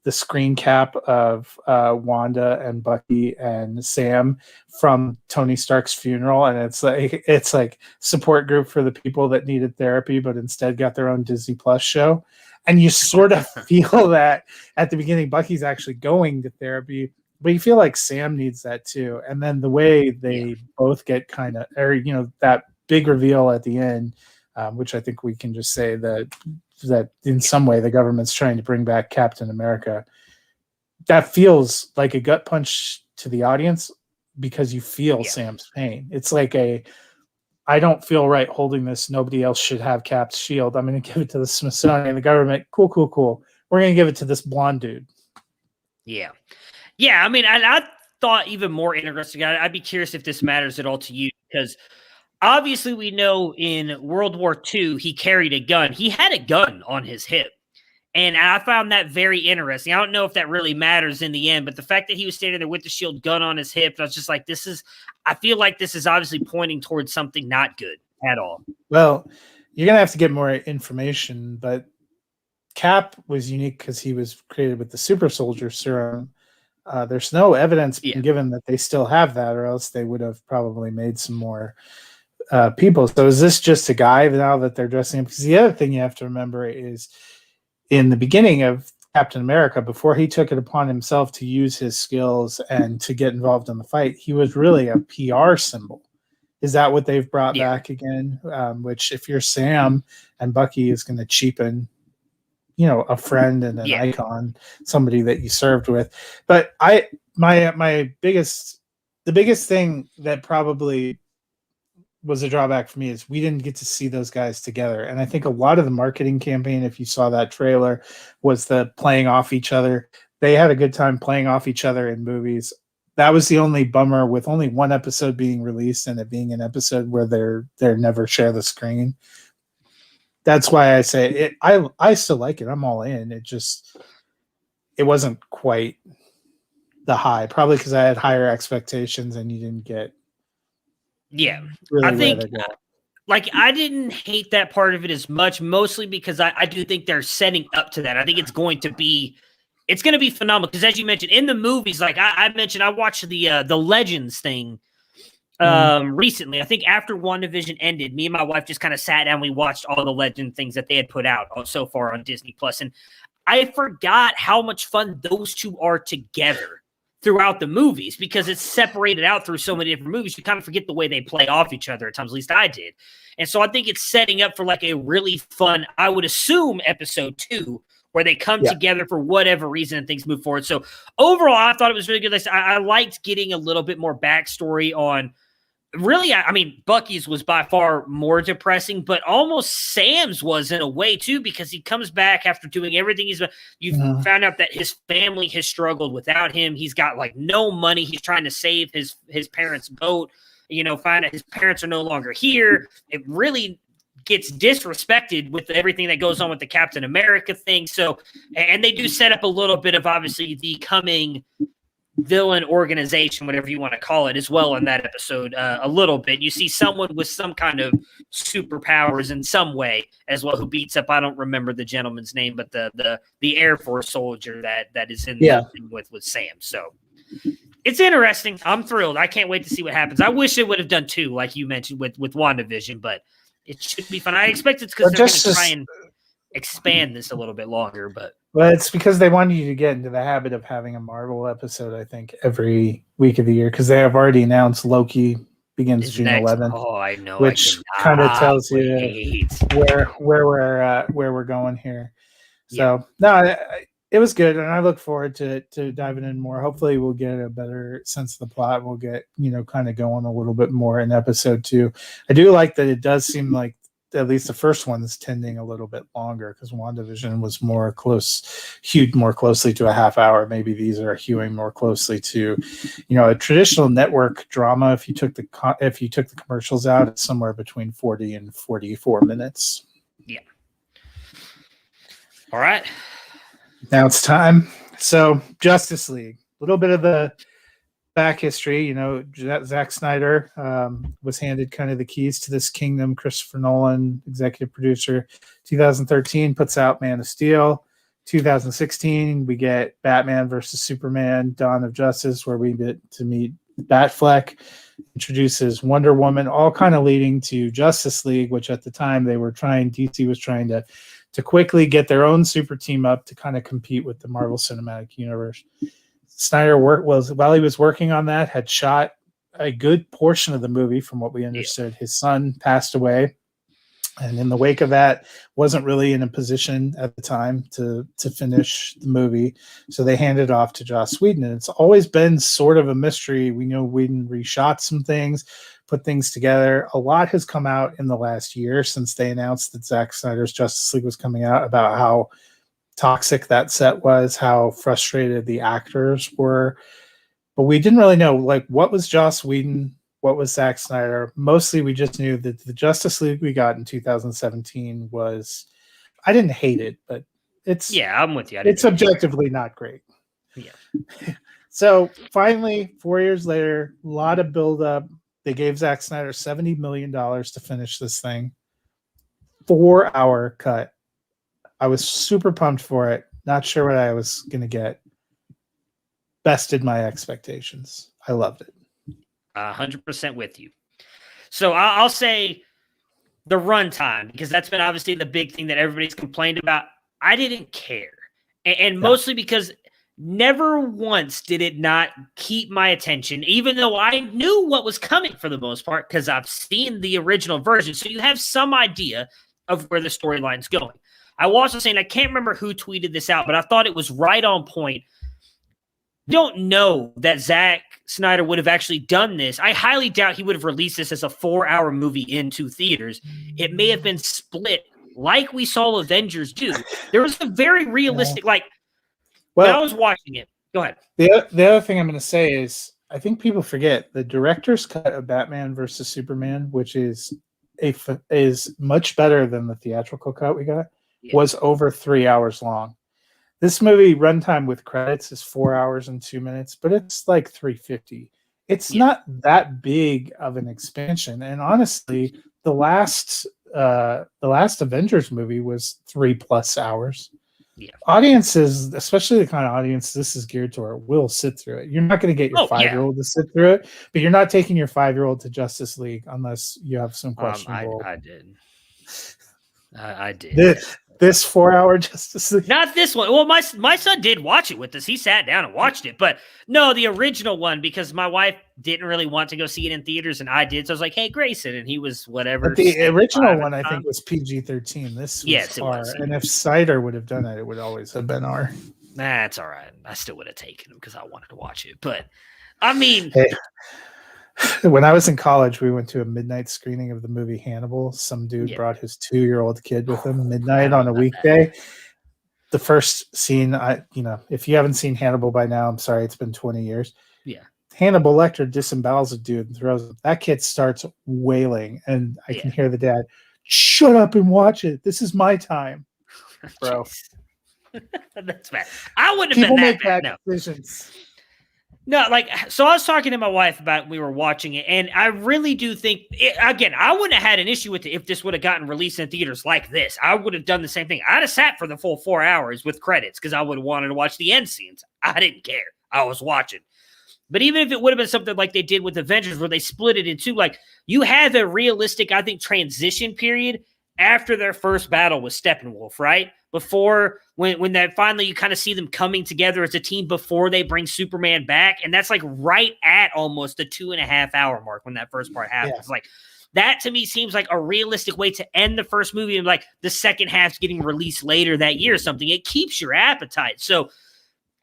the screen cap of Wanda and Bucky and Sam from Tony Stark's funeral, and it's like support group for the people that needed therapy but instead got their own Disney Plus show. And you sort of feel that at the beginning Bucky's actually going to therapy, but you feel like Sam needs that too. And then the way they both get kind of, or that big reveal at the end, which I think we can just say that in some way the government's trying to bring back Captain America. That feels like a gut punch to the audience because you feel Sam's pain. It's like I don't feel right holding this. Nobody else should have Cap's shield. I'm going to give it to the Smithsonian, the government. Cool. We're going to give it to this blonde dude. Yeah. Yeah. I mean, I thought even more interesting. I'd be curious if this matters at all to you, because obviously we know in World War II, he carried a gun. He had a gun on his hip. And I found that very interesting. I don't know if that really matters in the end, but the fact that he was standing there with the shield, gun on his hip, I was just like, I feel like this is obviously pointing towards something not good at all. Well, you're going to have to get more information, but Cap was unique because he was created with the super soldier serum. There's no evidence being given that they still have that, or else they would have probably made some more people. So is this just a guy now that they're dressing him? Because the other thing you have to remember is in the beginning of Captain America, before he took it upon himself to use his skills and to get involved in the fight, he was really a PR symbol. Is that what they've brought back again? Which, if you're Sam and Bucky, is going to cheapen, a friend and an icon, somebody that you served with. But the biggest thing that probably was a drawback for me is we didn't get to see those guys together. And I think a lot of the marketing campaign, if you saw that trailer, was the playing off each other. They had a good time playing off each other in movies. That was the only bummer, with only one episode being released and it being an episode where they're never share the screen. That's why I say it. I still like it. I'm all in. It wasn't quite the high, probably because I had higher expectations and you didn't get. Yeah, really I think I didn't hate that part of it as much, mostly because I do think they're setting up to that. I think it's going to be phenomenal because, as you mentioned, in the movies, like I mentioned, I watched the Legends thing recently. I think after WandaVision ended, me and my wife just kind of sat down. We watched all the Legend things that they had put out so far on Disney Plus, and I forgot how much fun those two are together throughout the movies, because it's separated out through so many different movies. You kind of forget the way they play off each other at times, at least I did. And so I think it's setting up for like a really fun, I would assume, episode 2, where they come together for whatever reason and things move forward. So overall, I thought it was really good. I liked getting a little bit more backstory on, really, I mean, Bucky's was by far more depressing, but almost Sam's was in a way too, because he comes back after doing everything you found out that his family has struggled without him. He's got like no money. He's trying to save his parents' boat, find out his parents are no longer here. It really gets disrespected with everything that goes on with the Captain America thing. So, and they do set up a little bit of obviously the coming villain organization, whatever you want to call it, as well in that episode a little bit. You see someone with some kind of superpowers in some way as well who beats up, I don't remember the gentleman's name, but the Air Force soldier that is in the thing with Sam. So it's interesting. I'm thrilled. I can't wait to see what happens. I wish it would have done 2, like you mentioned with WandaVision, but it should be fun. I expect it's because they're going to try and expand this a little bit longer, but it's because they wanted you to get into the habit of having a Marvel episode, I think, every week of the year, because they have already announced Loki begins June 11th. Oh, I know. Which kind of tells you where we're going here. So it was good, and I look forward to diving in more. Hopefully, we'll get a better sense of the plot. We'll get kind of going a little bit more in episode 2. I do like that it does seem like at least the first one is tending a little bit longer, because WandaVision was hewed more closely to a half hour. Maybe these are hewing more closely to, a traditional network drama. If you took the commercials out, it's somewhere between 40 and 44 minutes. Yeah. All right. Now it's time. So Justice League, a little bit of the back history. Zack Snyder was handed kind of the keys to this kingdom. Christopher Nolan, executive producer, 2013 puts out Man of Steel. 2016, we get Batman versus Superman, Dawn of Justice, where we get to meet Batfleck, introduces Wonder Woman, all kind of leading to Justice League, which at the time DC was trying to quickly get their own super team up to kind of compete with the Marvel Cinematic Universe. Snyder while he was working on that, had shot a good portion of the movie from what we understood. His son passed away. And in the wake of that, wasn't really in a position at the time to finish the movie. So they handed it off to Joss Whedon. And it's always been sort of a mystery. We know Whedon reshot some things, put things together. A lot has come out in the last year since they announced that Zack Snyder's Justice League was coming out about how toxic that set was, how frustrated the actors were. But we didn't really know, like, what was Joss Whedon? What was Zack Snyder? Mostly we just knew that the Justice League we got in 2017 was, I didn't hate it, but I'm with you. It's objectively not great. Yeah. So finally, 4 years later, a lot of build-up. They gave Zack Snyder $70 million to finish this thing. 4-hour cut. I was super pumped for it. Not sure what I was going to get. Bested my expectations. I loved it. 100% with you. So I'll say the runtime, because that's been obviously the big thing that everybody's complained about. I didn't care. And mostly because never once did it not keep my attention, even though I knew what was coming for the most part, because I've seen the original version. So you have some idea of where the storyline's going. I was also saying, I can't remember who tweeted this out, but I thought it was right on point. Don't know that Zack Snyder would have actually done this. I highly doubt he would have released this as a 4-hour movie into theaters. It may have been split like we saw Avengers do. There was a very realistic, when I was watching it. Go ahead. The other thing I'm going to say is, I think people forget the director's cut of Batman versus Superman, which is much better than the theatrical cut we got, was over 3 hours long. This movie runtime with credits is 4 hours and 2 minutes, but it's like 350. It's not that big of an expansion. And honestly, the last Avengers movie was 3+ hours. Yeah. Audiences, especially the kind of audience this is geared toward, will sit through it. You're not going to get your 5-year-old to sit through it, but you're not taking your 5-year-old to Justice League unless you have some questionable. I did. I did. This 4-hour Justice League? Not this one. Well, my son did watch it with us. He sat down and watched it. But no, the original one, because my wife didn't really want to go see it in theaters, and I did. So I was like, hey, Grayson. And he was whatever. But the original one, I think, was PG-13. This was it R. was. And if Cider would have done it, it would always have been R. That's all right. I still would have taken him because I wanted to watch it. But, I mean... Hey. When I was in college, we went to a midnight screening of the movie Hannibal. Some dude brought his 2-year-old kid with him midnight on a weekday. The first scene, if you haven't seen Hannibal by now, I'm sorry, it's been 20 years. Yeah. Hannibal Lecter disembowels a dude and throws him. That kid starts wailing, and I can hear the dad, shut up and watch it. This is my time. Bro. That's bad. I wouldn't have been that bad. Decisions. No, so I was talking to my wife about it, we were watching it, and I really do think, again, I wouldn't have had an issue with it if this would have gotten released in theaters like this. I would have done the same thing. I'd have sat for the full 4 hours with credits because I would have wanted to watch the end scenes. I didn't care. I was watching. But even if it would have been something like they did with Avengers where they split it in two, you have a realistic, I think, transition period after their first battle with Steppenwolf, right? Before, when that finally you kind of see them coming together as a team before they bring Superman back. And that's right at almost the 2.5 hour mark when that first part happens. Yeah. That to me seems like a realistic way to end the first movie, and the second half's getting released later that year or something. It keeps your appetite. So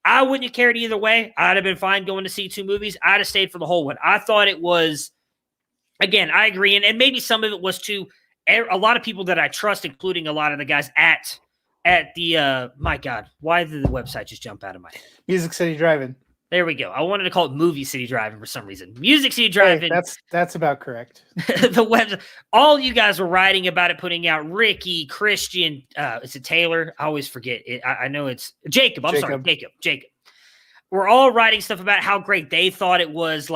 I wouldn't have cared either way. I'd have been fine going to see 2 movies. I'd have stayed for the whole one. I thought it was, again, I agree. And maybe some of it was too, a lot of people that I trust, including a lot of the guys at the, my God, why did the website just jump out of my head? Music City Drive-In. There we go. I wanted to call it Movie City Drive-In for some reason. Music City Drive-In. Hey, that's about correct. The website. All you guys were writing about it, putting out Ricky, Christian, is it Taylor? I always forget it. I know it's Jacob. I'm sorry, Jacob. We're all writing stuff about how great they thought it was.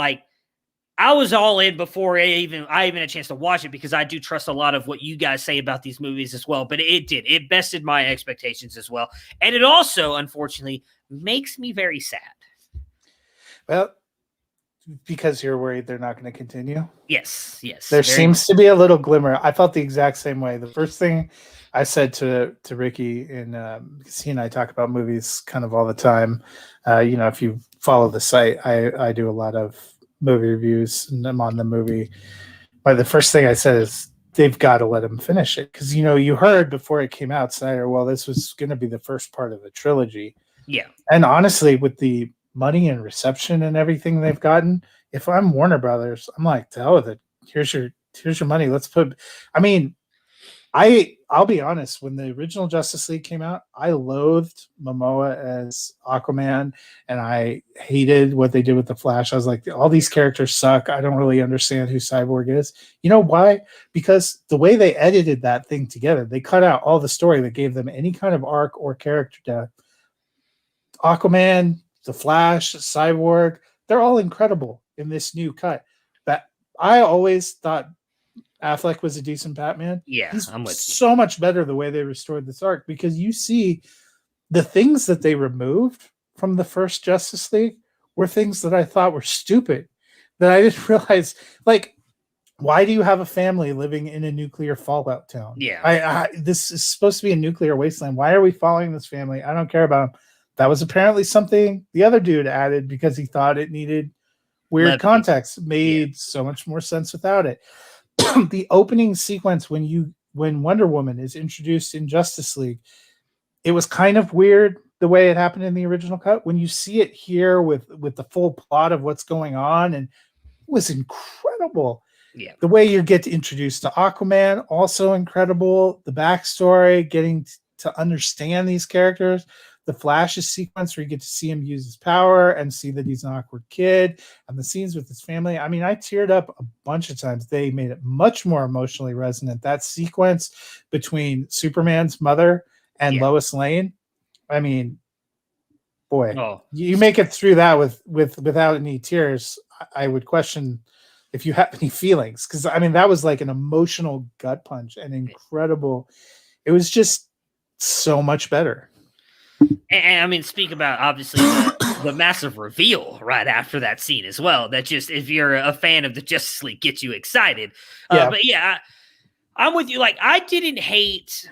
I was all in before I even had a chance to watch it because I do trust a lot of what you guys say about these movies as well. But it bested my expectations as well, and it also, unfortunately, makes me very sad. Well, because you're worried they're not going to continue. Yes. There seems to be a little glimmer. I felt the exact same way. The first thing I said to Ricky, because he and I talk about movies kind of all the time. If you follow the site, I do a lot of movie reviews and I'm on the movie. But the first thing I said is they've got to let him finish it. Because, you heard before it came out, Snyder, well, this was going to be the first part of the trilogy. Yeah. And honestly, with the money and reception and everything they've gotten, if I'm Warner Brothers, I'm like, to hell with it. Here's your money. Let's put. I mean, I'll be honest. When the original Justice League came out, I loathed Momoa as Aquaman, and I hated what they did with the Flash. I was like, all these characters suck. I don't really understand who Cyborg is. You know why? Because the way they edited that thing together, they cut out all the story that gave them any kind of arc or character depth. Aquaman, the Flash, Cyborg, they're all incredible in this new cut. But I always thought Affleck was a decent Batman. Yeah, he's I'm with you. So much better the way they restored this arc, because you see the things that they removed from the first Justice League were things that I thought were stupid, that I didn't realize. Like, why do you have a family living in a nuclear fallout town? Yeah, this is supposed to be a nuclear wasteland. Why are we following this family? I don't care about them. That was apparently something the other dude added because he thought it needed weird context. It made so much more sense without it. The opening sequence when Wonder Woman is introduced in Justice League, it was kind of weird the way it happened in the original cut. When you see it here with the full plot of what's going on, and it was incredible. Yeah, the way you get introduced to Aquaman, also incredible. The backstory, getting to understand these characters. The Flash's sequence where you get to see him use his power and see that he's an awkward kid, and the scenes with his family. I mean, I teared up a bunch of times. They made it much more emotionally resonant. That sequence between Superman's mother and Lois Lane. I mean, boy, you make it through that without any tears. I would question if you have any feelings, because I mean, that was like an emotional gut punch and incredible. It was just so much better. And I mean, speak about obviously the massive reveal right after that scene as well. That just, if you're a fan of the Justice League, gets you excited. But yeah, I'm with you. Like, I didn't hate.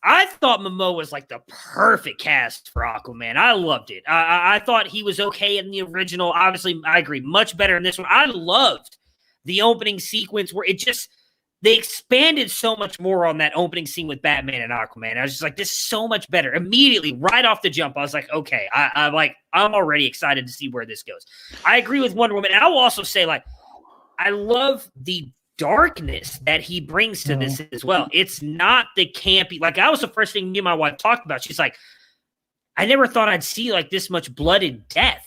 I thought Momoa was like the perfect cast for Aquaman. I loved it. I thought he was okay in the original. Obviously, I agree, much better in this one. I loved the opening sequence where they expanded so much more on that opening scene with Batman and Aquaman. I was just like, this is so much better. Immediately, right off the jump, I was like, okay, I'm already excited to see where this goes. I agree with Wonder Woman. And I will also say, like, I love the darkness that he brings to this as well. It's not the campy, like, that was the first thing me and my wife talked about. She's like, I never thought I'd see like this much blood and death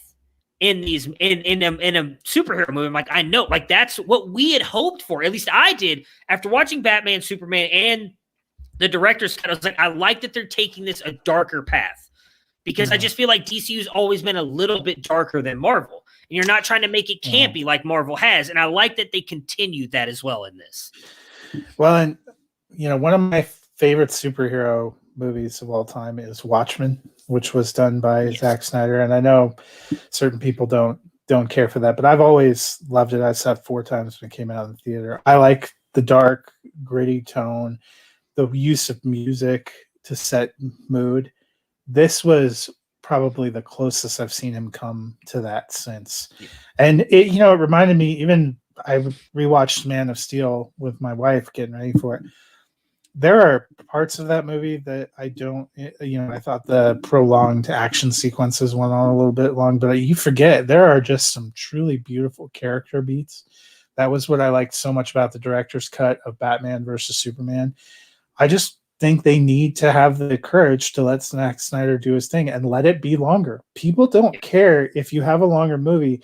in these in a superhero movie. I'm like, I know, like, that's what we had hoped for. At least I did after watching Batman, Superman, and the director's cut. I was like, I like that they're taking this a darker path, because I just feel like DCU's always been a little bit darker than Marvel, and you're not trying to make it campy like Marvel has. And I like that they continued that as well in this. Well, and one of my favorite superhero movies of all time is Watchmen, which was done by Zack Snyder. And I know certain people don't care for that, but I've always loved it. I saw it 4 times when it came out in the theater. I like the dark, gritty tone, the use of music to set mood. This was probably the closest I've seen him come to that since. Yeah. And it reminded me, even I rewatched Man of Steel with my wife getting ready for it. There are parts of that movie that I don't, I thought the prolonged action sequences went on a little bit long, but you forget there are just some truly beautiful character beats. That was what I liked so much about the director's cut of Batman versus Superman. I just think they need to have the courage to let Zack Snyder do his thing and let it be longer. People don't care if you have a longer movie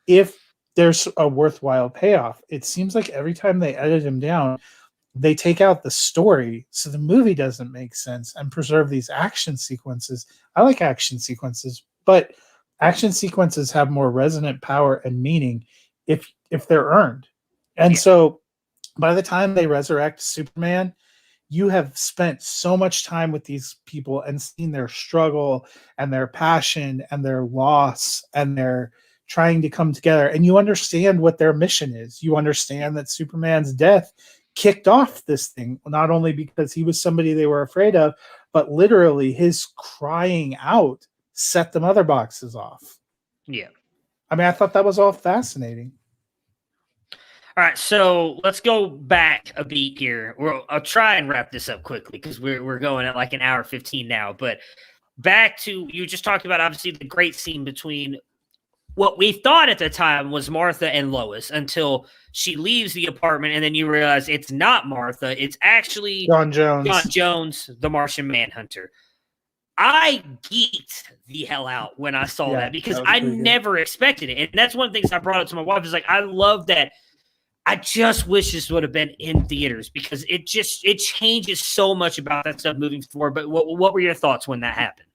if there's a worthwhile payoff. It seems like every time they edit him down, they take out the story, so the movie doesn't make sense, and preserve these action sequences. I like action sequences, but action sequences have more resonant power and meaning if they're earned. And so by the time they resurrect Superman, you have spent so much time with these people and seen their struggle and their passion and their loss and their trying to come together. And you understand what their mission is. You understand that Superman's death kicked off this thing, not only because he was somebody they were afraid of, but literally his crying out set the mother boxes off. Yeah. I mean, I thought that was all fascinating. All right, so let's go back a beat here. I'll try and wrap this up quickly because we're going at like an hour 15 now. But back to, you just talked about obviously the great scene between what we thought at the time was Martha and Lois until she leaves the apartment, and then you realize it's not Martha, it's actually John Jones. John Jones, the Martian Manhunter. I geeked the hell out when I saw that because I never expected it. And that's one of the things I brought up to my wife is like, I love that. I just wish this would have been in theaters because it changes so much about that stuff moving forward. But what were your thoughts when that happened?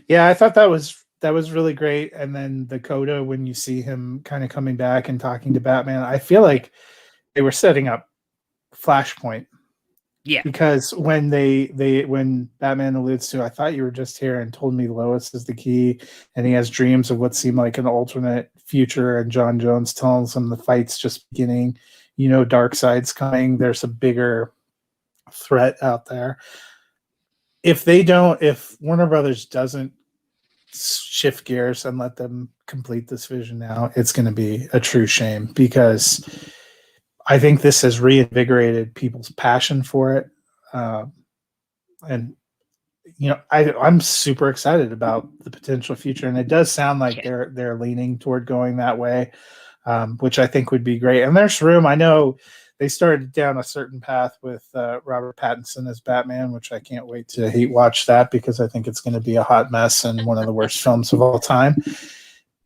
Yeah, I thought that was really great. And then the coda, when you see him kind of coming back and talking to Batman, I feel like they were setting up Flashpoint. Yeah, because when when Batman alludes to, I thought you were just here and told me Lois is the key, and he has dreams of what seemed like an alternate future, and John Jones tells him the fight's just beginning. You know, Darkseid's coming. There's a bigger threat out there. If Warner Brothers doesn't shift gears and let them complete this vision now, it's going to be a true shame because I think this has reinvigorated people's passion for it. And, you know, I'm super excited about the potential future. And it does sound like they're leaning toward going that way, which I think would be great. And there's room. I know they started down a certain path with Robert Pattinson as Batman, which I can't wait to hate watch that because I think it's going to be a hot mess and one of the worst films of all time.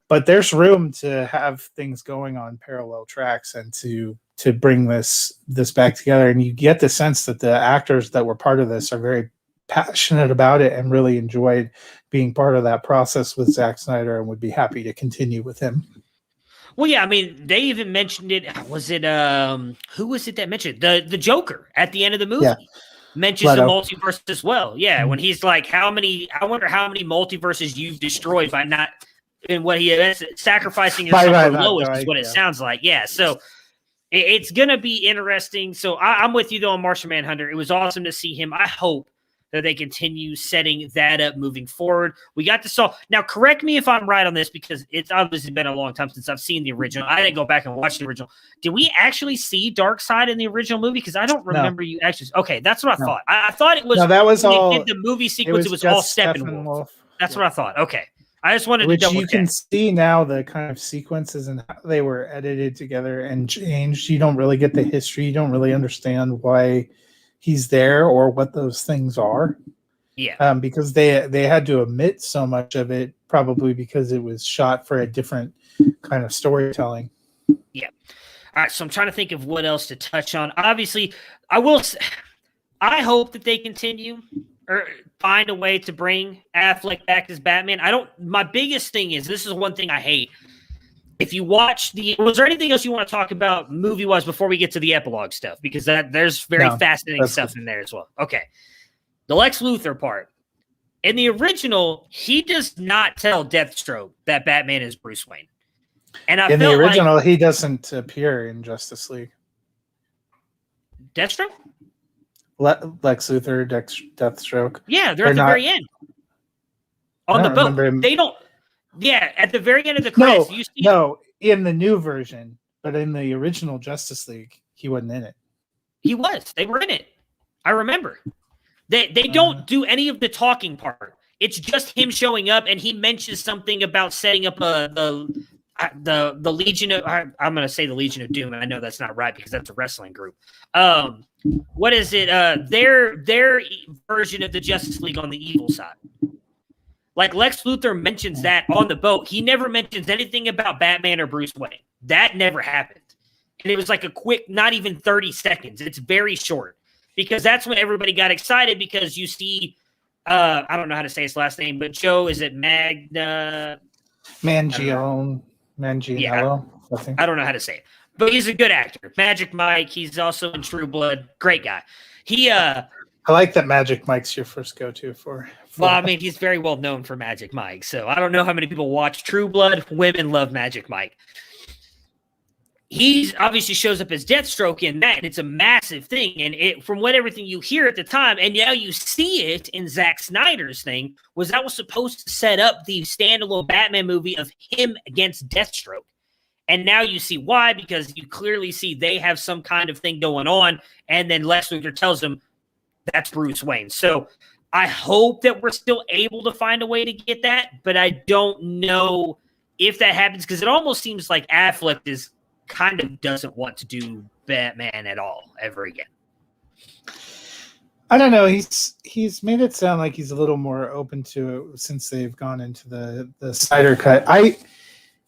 But there's room to have things going on parallel tracks and to bring this back together. And you get the sense that the actors that were part of this are very passionate about it and really enjoyed being part of that process with Zack Snyder and would be happy to continue with him. Well, yeah, I mean, they even mentioned it. Was it who was it that mentioned the Joker at the end of the movie? Yeah. Mentions the multiverse as well. Yeah, when he's like, I wonder how many multiverses you've destroyed by not in what he is sacrificing himself for Lois is what it sounds like. Yeah, so it's going to be interesting. So I'm with you, though, on Martian Manhunter. It was awesome to see him. I hope that they continue setting that up moving forward. We got to saw. Now, correct me if I'm right on this, because it's obviously been a long time since I've seen the original. I didn't go back and watch the original. Did we actually see Darkseid in the original movie? Because I don't remember you actually. Okay, that's what I thought. I thought it was. No, that was all. They did the movie sequence. It was all Steppenwolf. That's what I thought. Okay. I just wanted to double check. You can see now the kind of sequences and how they were edited together and changed. You don't really get the history. You don't really understand why he's there or what those things are. Yeah. Because they had to omit so much of it, probably because it was shot for a different kind of storytelling. Yeah. All right. So I'm trying to think of what else to touch on. Obviously, I hope that they continue or find a way to bring Affleck back as Batman. My biggest thing is, this is one thing I hate. If you watch was there anything else you want to talk about movie-wise before we get to the epilogue stuff? Because there's very fascinating stuff in there as well. Okay. The Lex Luthor part. In the original, he does not tell Deathstroke that Batman is Bruce Wayne. And in the original, he doesn't appear in Justice League. Deathstroke? Lex Luthor, Deathstroke. Yeah, they're at the very end. On the boat. They don't. Yeah, at the very end of the credits. In the new version, but in the original Justice League, he wasn't in it. He was. They were in it. I remember. They don't do any of the talking part. It's just him showing up, and he mentions something about setting up the Legion of. I'm going to say the Legion of Doom, and I know that's not right because that's a wrestling group. What is it? Their version of the Justice League on the evil side. Like Lex Luthor mentions that on the boat. He never mentions anything about Batman or Bruce Wayne. That never happened. And it was like a quick, not even 30 seconds. It's very short. Because that's when everybody got excited because you see, I don't know how to say his last name, but Joe, is it Manganiello? Manganiello. I don't know how to say it, but he's a good actor. Magic Mike. He's also in True Blood. Great guy. I like that Magic Mike's your first go-to for. Well, I mean, he's very well known for Magic Mike. So I don't know how many people watch True Blood. Women love Magic Mike. He obviously shows up as Deathstroke in that, and it's a massive thing. And from everything you hear at the time, and now you see it in Zack Snyder's thing, was supposed to set up the standalone Batman movie of him against Deathstroke. And now you see why, because you clearly see they have some kind of thing going on, and then Lex Luthor tells him that's Bruce Wayne. So I hope that we're still able to find a way to get that, but I don't know if that happens, because it almost seems like Affleck kind of doesn't want to do Batman at all ever again. I don't know. He's made it sound like he's a little more open to it since they've gone into the Snyder cut.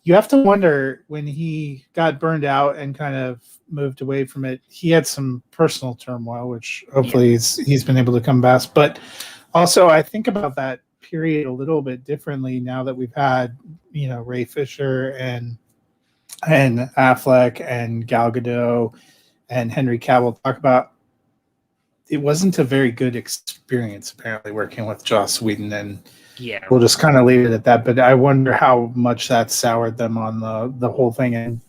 You have to wonder, when he got burned out and kind of moved away from it, he had some personal turmoil, which hopefully he's been able to come back. But also, I think about that period a little bit differently now that we've had, Ray Fisher and Affleck and Gal Gadot and Henry Cavill talk about. It wasn't a very good experience, apparently, working with Joss Whedon, and we'll just kind of leave it at that. But I wonder how much that soured them on the whole thing. And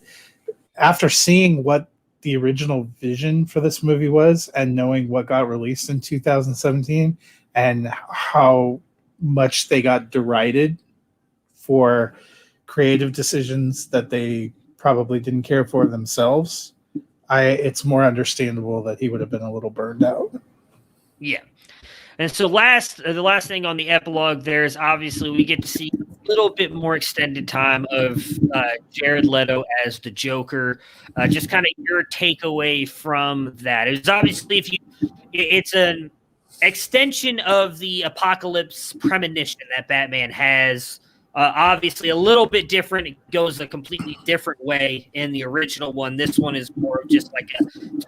after seeing what the original vision for this movie was, and knowing what got released in 2017, and how much they got derided for creative decisions that they probably didn't care for themselves, it's more understandable that he would have been a little burned out. Yeah. And so the last thing on the epilogue there is, obviously we get to see a little bit more extended time of Jared Leto as the Joker. Just kind of your takeaway from that. It's obviously, it's an extension of the apocalypse premonition that Batman has. Obviously a little bit different. It goes a completely different way in the original one. This one is more of just like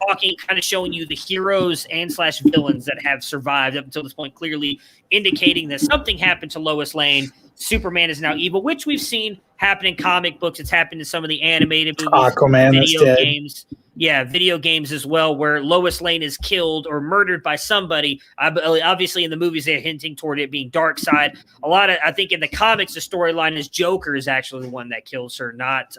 talking, kind of showing you the heroes and / villains that have survived up until this point, clearly indicating that something happened to Lois Lane. Superman is now evil, which we've seen happen in comic books. It's happened in some of the animated movies, Aquaman, video games. Yeah, video games as well, where Lois Lane is killed or murdered by somebody. Obviously, in the movies, they're hinting toward it being Darkseid. I think in the comics, the storyline is Joker is actually the one that kills her, not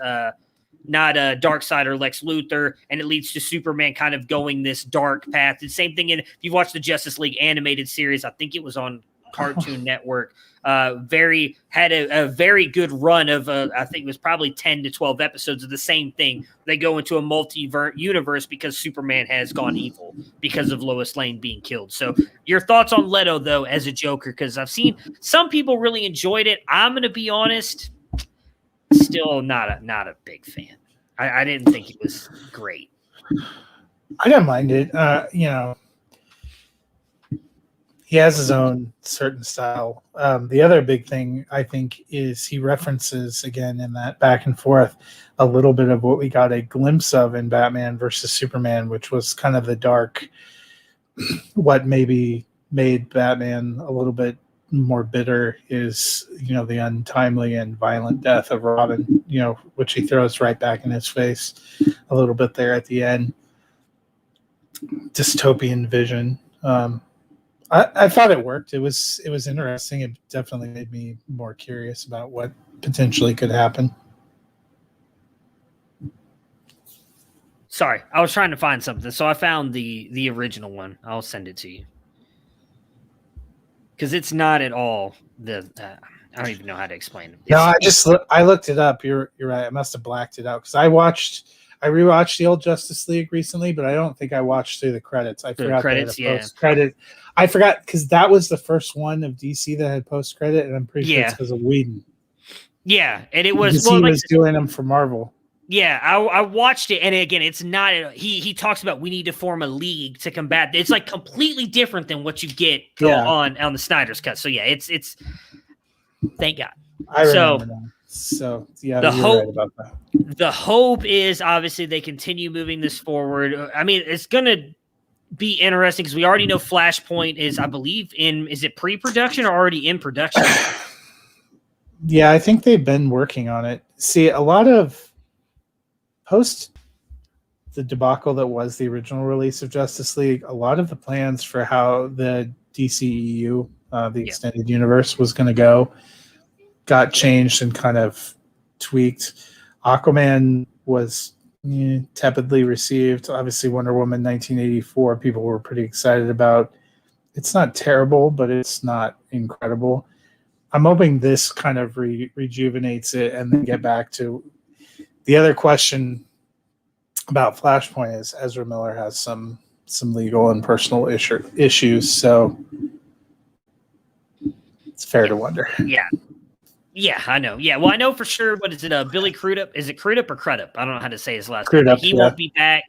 Darkseid or Lex Luthor, and it leads to Superman kind of going this dark path. The same thing if you've watched the Justice League animated series, I think it was on Cartoon Network. Had a very good run of I think it was probably 10 to 12 episodes of the same thing. They go into a universe because Superman has gone evil because of Lois Lane being killed. So your thoughts on Leto though as a Joker, because I've seen some people really enjoyed it. I'm going to be honest, still not a big fan. I didn't think it was great. I didn't mind it. He has his own certain style. The other big thing, I think, is he references, again, in that back and forth, a little bit of what we got a glimpse of in Batman versus Superman, which was kind of the dark, what maybe made Batman a little bit more bitter is, the untimely and violent death of Robin, which he throws right back in his face a little bit there at the end. Dystopian vision. I thought it worked. It was interesting. It definitely made me more curious about what potentially could happen. Sorry, I was trying to find something, so I found the original one. I'll send it to you because it's not at all the. I don't even know how to explain it. I looked it up. You're right. I must have blacked it out because I rewatched the old Justice League recently, but I don't think I watched through the credits. I forgot post-credit. I forgot because that was the first one of DC that had post-credit, and I'm pretty sure it's because of Whedon. Yeah, and it was he was doing them for Marvel. Yeah, I watched it, and again, it's not. He talks about we need to form a league to combat. It's like completely different than what you get on the Snyder's cut. So yeah, it's. Thank God. I remember that. So yeah, you're right about that. The hope is obviously they continue moving this forward. I mean, it's gonna be interesting because we already know Flashpoint is, I believe, is it pre-production or already in production? Yeah, I think they've been working on it. See, a lot of post the debacle that was the original release of Justice League, a lot of the plans for how the DCEU, the extended universe, was going to go got changed and kind of tweaked. Aquaman was tepidly received. Obviously, Wonder Woman 1984, people were pretty excited about. It's not terrible, but it's not incredible. I'm hoping this kind of rejuvenates it and then get back to the other question about Flashpoint is Ezra Miller has some legal and personal issues, so it's fair to wonder. Yeah, I know. Yeah, well, I know for sure. What is it? Billy Crudup? Is it Crudup or Crudup? I don't know how to say his last name. He won't be back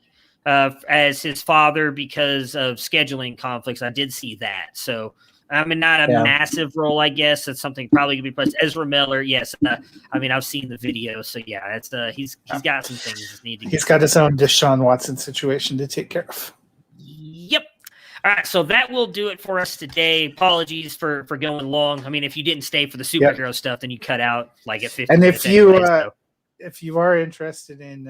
as his father because of scheduling conflicts. I did see that. So, I mean, not a massive role, I guess. That's something probably going to be placed. Ezra Miller, yes. I mean, I've seen the video. So, yeah, that's he's got some things need to. He's got his own Deshaun Watson situation to take care of. Yep. All right, so that will do it for us today. Apologies for going long. I mean, if you didn't stay for the superhero stuff, then you cut out like at 50 And minutes anyway, if you are interested in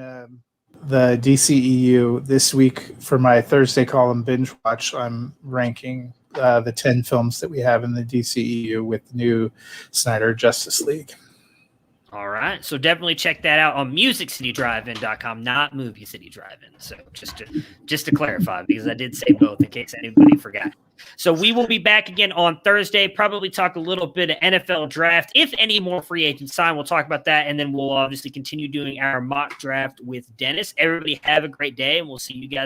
the DCEU this week for my Thursday column binge watch, I'm ranking the 10 films that we have in the DCEU with the new Snyder Justice League. All right. So definitely check that out on musiccitydrivein.com, not Movie City Drive-In. So just to clarify, because I did say both in case anybody forgot. So we will be back again on Thursday, probably talk a little bit of NFL draft. If any more free agents sign, we'll talk about that. And then we'll obviously continue doing our mock draft with Dennis. Everybody have a great day, and we'll see you guys